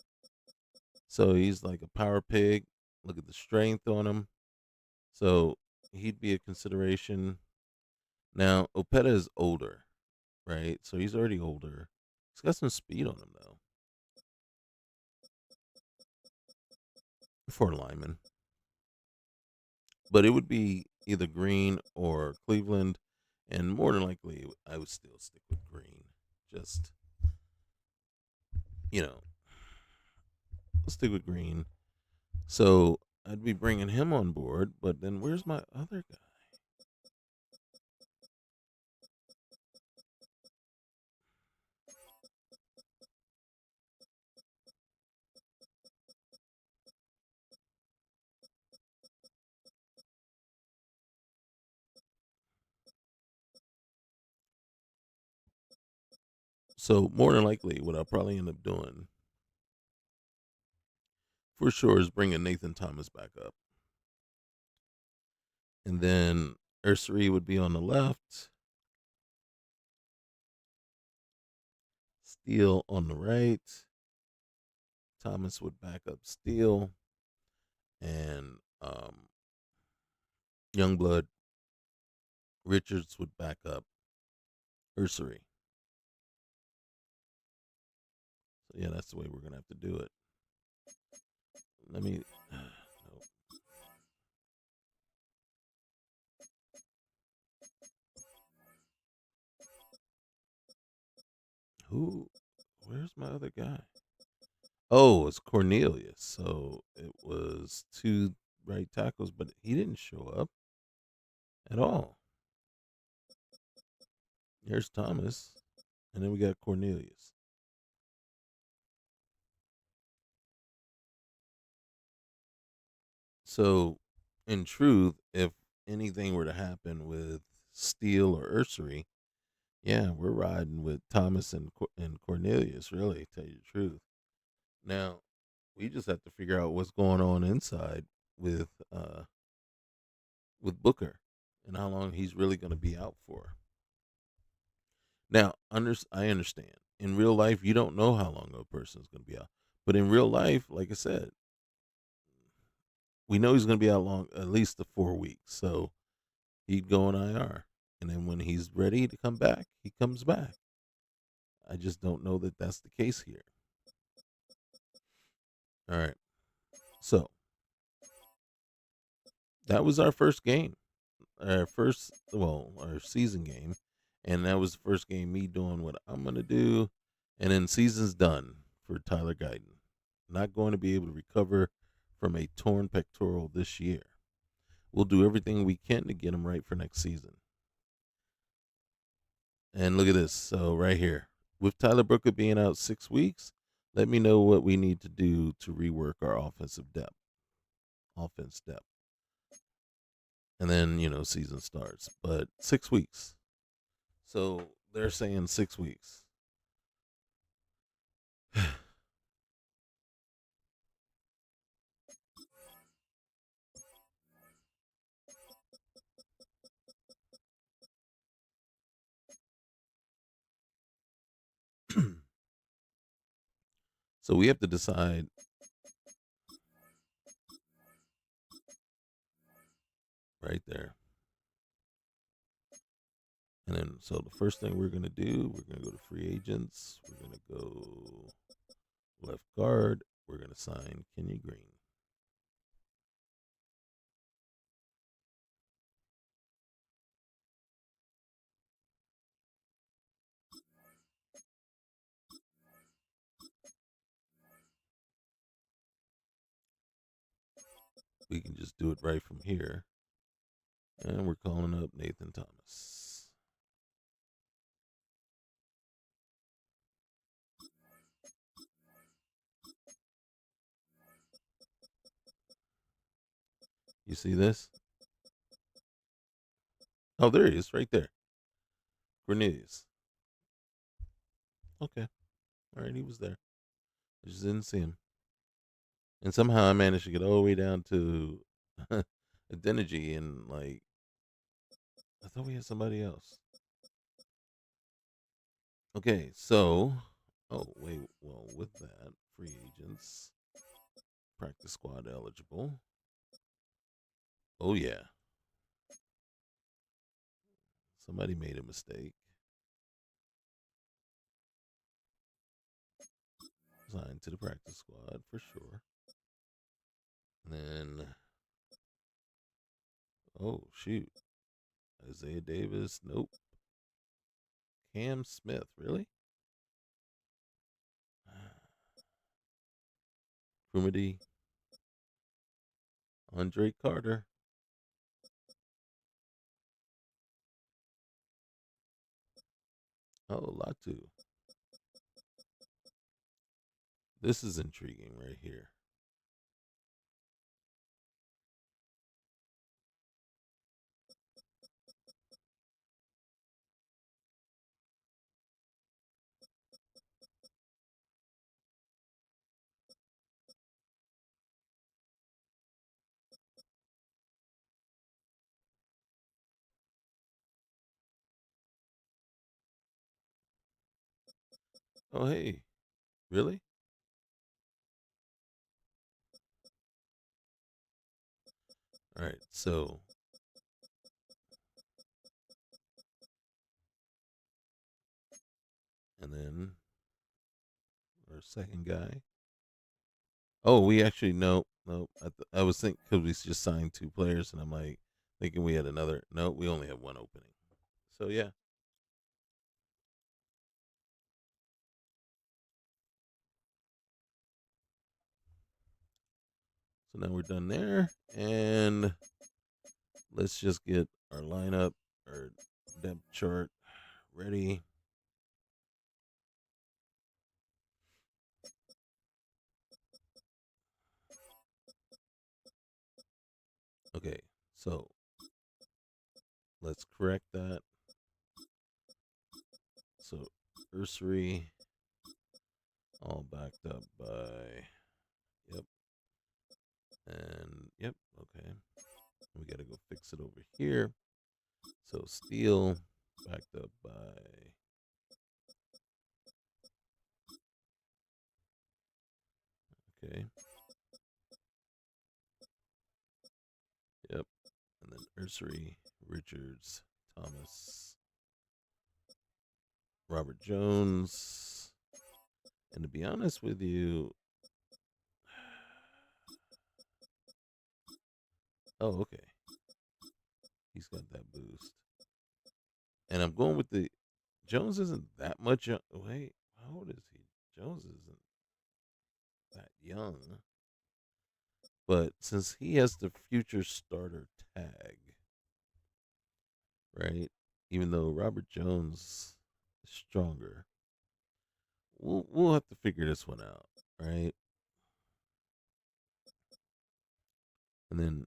So he's like a power pig. Look at the strength on him. So he'd be a consideration. Now, Opeta is older, right? So he's already older. He's got some speed on him, though, for a lineman. But it would be either Green or Cleveland. And more than likely, I would still stick with Green. Just, you know, let's stick with Green. So I'd be bringing him on board. But then where's my other guy? So more than likely, what I'll probably end up doing for sure is bringing Nathan Thomas back up. And then Ursary would be on the left. Steele on the right. Thomas would back up Steele. And Youngblood Richards would back up Ursary. So yeah, that's the way we're gonna have to do it. Let me no. Who where's my other guy? Oh, it's Cornelius. So it was two right tackles, but he didn't show up at all. Here's Thomas, and then we got Cornelius. So, in truth, if anything were to happen with Steele or Ursery, yeah, we're riding with Thomas and Cornelius. Really, tell you the truth. Now, we just have to figure out what's going on inside with uh with Booker and how long he's really going to be out for. Now, I understand. In real life, you don't know how long a person's going to be out, but in real life, like I said, we know he's going to be out long, at least the 4 weeks. So he'd go on IR, and then when he's ready to come back, he comes back. I just don't know that that's the case here. All right, so that was our first game, our season game, and that was the first game me doing what I'm gonna do, and then season's done for Tyler Guyton. Not going to be able to recover from a torn pectoral this year. We'll do everything we can to get him right for next season. And look at this. So right here, with Tyler Brooker being out 6 weeks, let me know what we need to do to rework our offense depth. And then, season starts. But 6 weeks. So they're saying 6 weeks. So we have to decide right there. And then, so the first thing we're going to do, we're going to go to free agents. We're going to go left guard. We're going to sign Kenny Green. We can just do it right from here. And we're calling up Nathan Thomas. You see this? Oh, there he is, right there. Cornelius. Okay. All right, he was there. I just didn't see him. And somehow I managed to get all the way down to Adeniji, and I thought we had somebody else. Okay, so wait, well, with that, free agents, practice squad eligible. Oh yeah. Somebody made a mistake. Signed to the practice squad for sure. And then oh shoot. Isaiah Davis, nope. Cam Smith, really? Crumedy. Andre Carter. Oh, Latu. This is intriguing right here. Oh, hey. Really? All right. So, and then our second guy. Oh, we actually, no. I was thinking because we just signed two players, and I'm thinking we had another. No, we only have one opening. So, yeah. So now we're done there. And let's just get our lineup, our depth chart ready. Okay, so let's correct that. So Ursery, all backed up by, yep, and yep, okay. We got to go fix it over here. So Steel, backed up by, okay, yep, and then Ursery, Richards, Thomas, Robert Jones, and to be honest with you, oh, okay. He's got that boost. And I'm going with the Jones isn't that much young. Wait, how old is he? Jones isn't that young. But since he has the future starter tag, right? Even though Robert Jones is stronger, we'll have to figure this one out, right? And then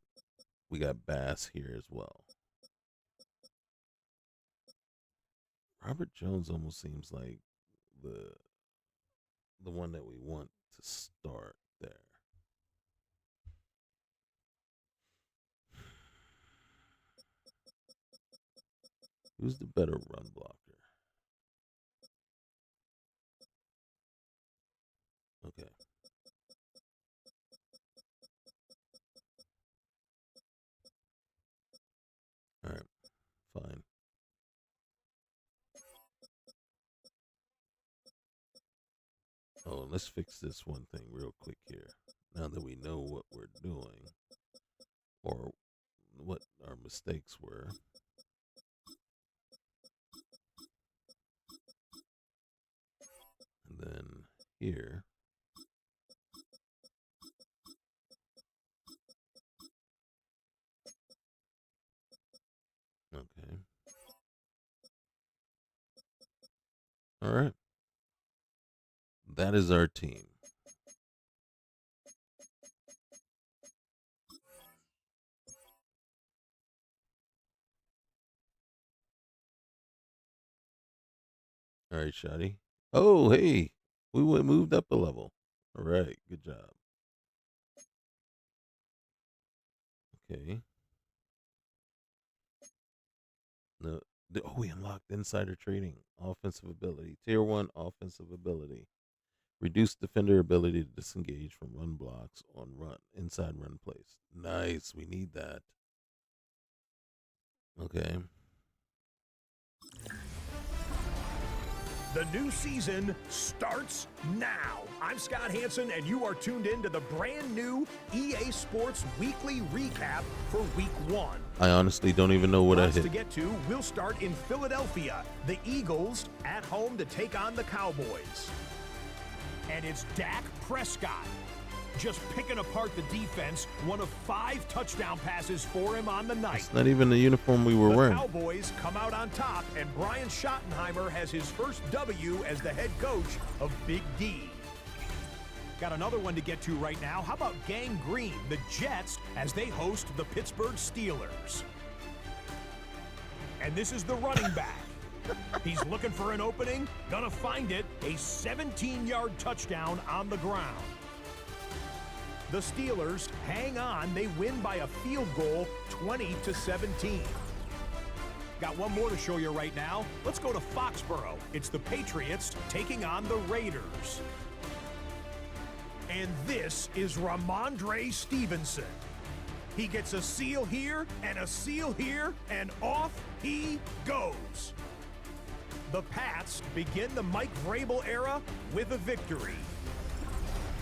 we got Bass here as well. Robert Jones almost seems like the one that we want to start there. Who's the better run blocker? Okay. All right. Fine. Oh, let's fix this one thing real quick here. Now that we know what we're doing or what our mistakes were. And then here. Okay. All right. That is our team. All right, Schotty. Oh, hey. We moved up a level. All right. Good job. Okay. No. Oh, we unlocked insider trading. Offensive ability. Tier 1 offensive ability. Reduce defender ability to disengage from run blocks on inside run plays. Nice. We need that. Okay. The new season starts now. I'm Scott Hansen, and you are tuned in to the brand new EA Sports Weekly Recap for Week 1. I honestly don't even know what I Lots to hit. get to. We'll start in Philadelphia. The Eagles at home to take on the Cowboys. And it's Dak Prescott just picking apart the defense. One of 5 touchdown passes for him on the night. It's not even the uniform we were The wearing. Cowboys come out on top, and Brian Schottenheimer has his first W as the head coach of Big D. Got another one to get to right now. How about Gang Green, the Jets, as they host the Pittsburgh Steelers? And this is the running back. He's looking for an opening, gonna find it, a 17-yard touchdown on the ground. The Steelers hang on. They win by a field goal, 20-17. Got one more to show you right now. Let's go to Foxborough. It's the Patriots taking on the Raiders. And this is Ramondre Stevenson. He gets a seal here and a seal here, and off he goes. The Pats begin the Mike Vrabel era with a victory.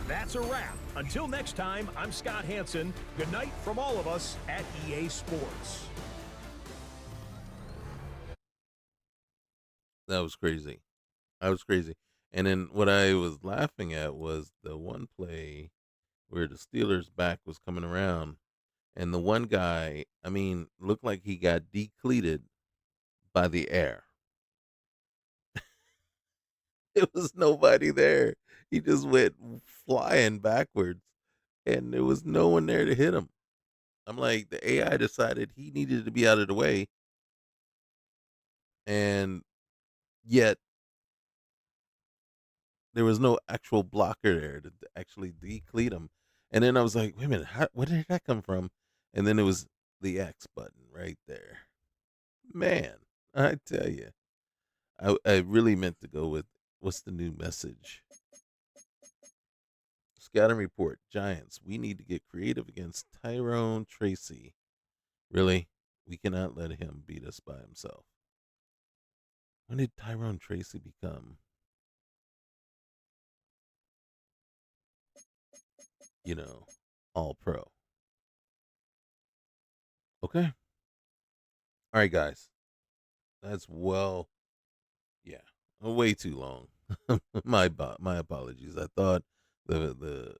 That's a wrap. Until next time, I'm Scott Hansen. Good night from all of us at EA Sports. That was crazy. I was crazy. And then what I was laughing at was the one play where the Steelers' back was coming around, and the one guy, I mean, looked like he got decleated by the air. There was nobody there. He just went flying backwards, and there was no one there to hit him. I'm like, the AI decided he needed to be out of the way, and yet there was no actual blocker there to actually decleat him. And then I was like, wait a minute, where did that come from? And then it was the X button right there. Man, I tell you, I really meant to go with what's the new message? Scouting report, Giants. We need to get creative against Tyrone Tracy. Really? We cannot let him beat us by himself. When did Tyrone Tracy become, you know, all pro? Okay. All right, guys. That's yeah, way too long. My apologies. I thought the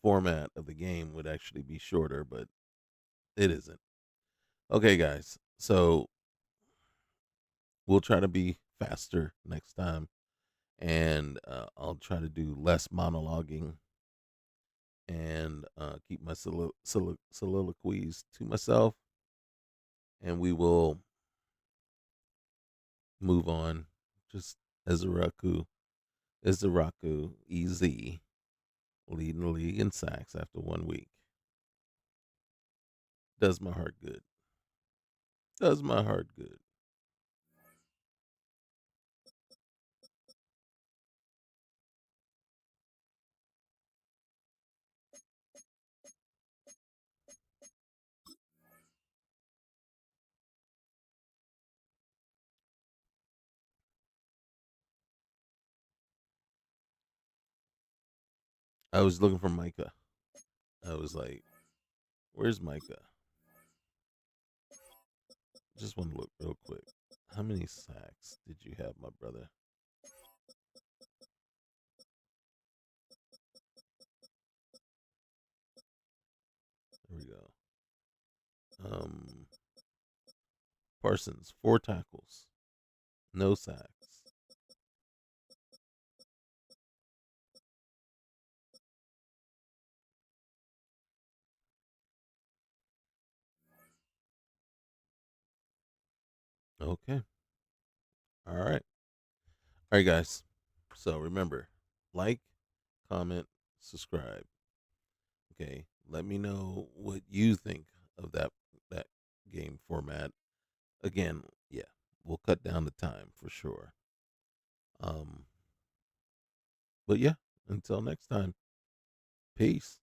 format of the game would actually be shorter, but it isn't. Okay, guys. So we'll try to be faster next time, and I'll try to do less monologuing and keep my soliloquies to myself, and we will move on. Just as a Raku EZ leading the league in sacks after 1 week. Does my heart good. Does my heart good. I was looking for Micah. I was like, where's Micah? Just want to look real quick. How many sacks did you have, my brother? There we go. Parsons, 4 tackles, no sacks. Okay. All right. All right, guys. So remember, like, comment, subscribe. Okay. Let me know what you think of that game format. Again, yeah, we'll cut down the time for sure. But yeah, until next time, peace.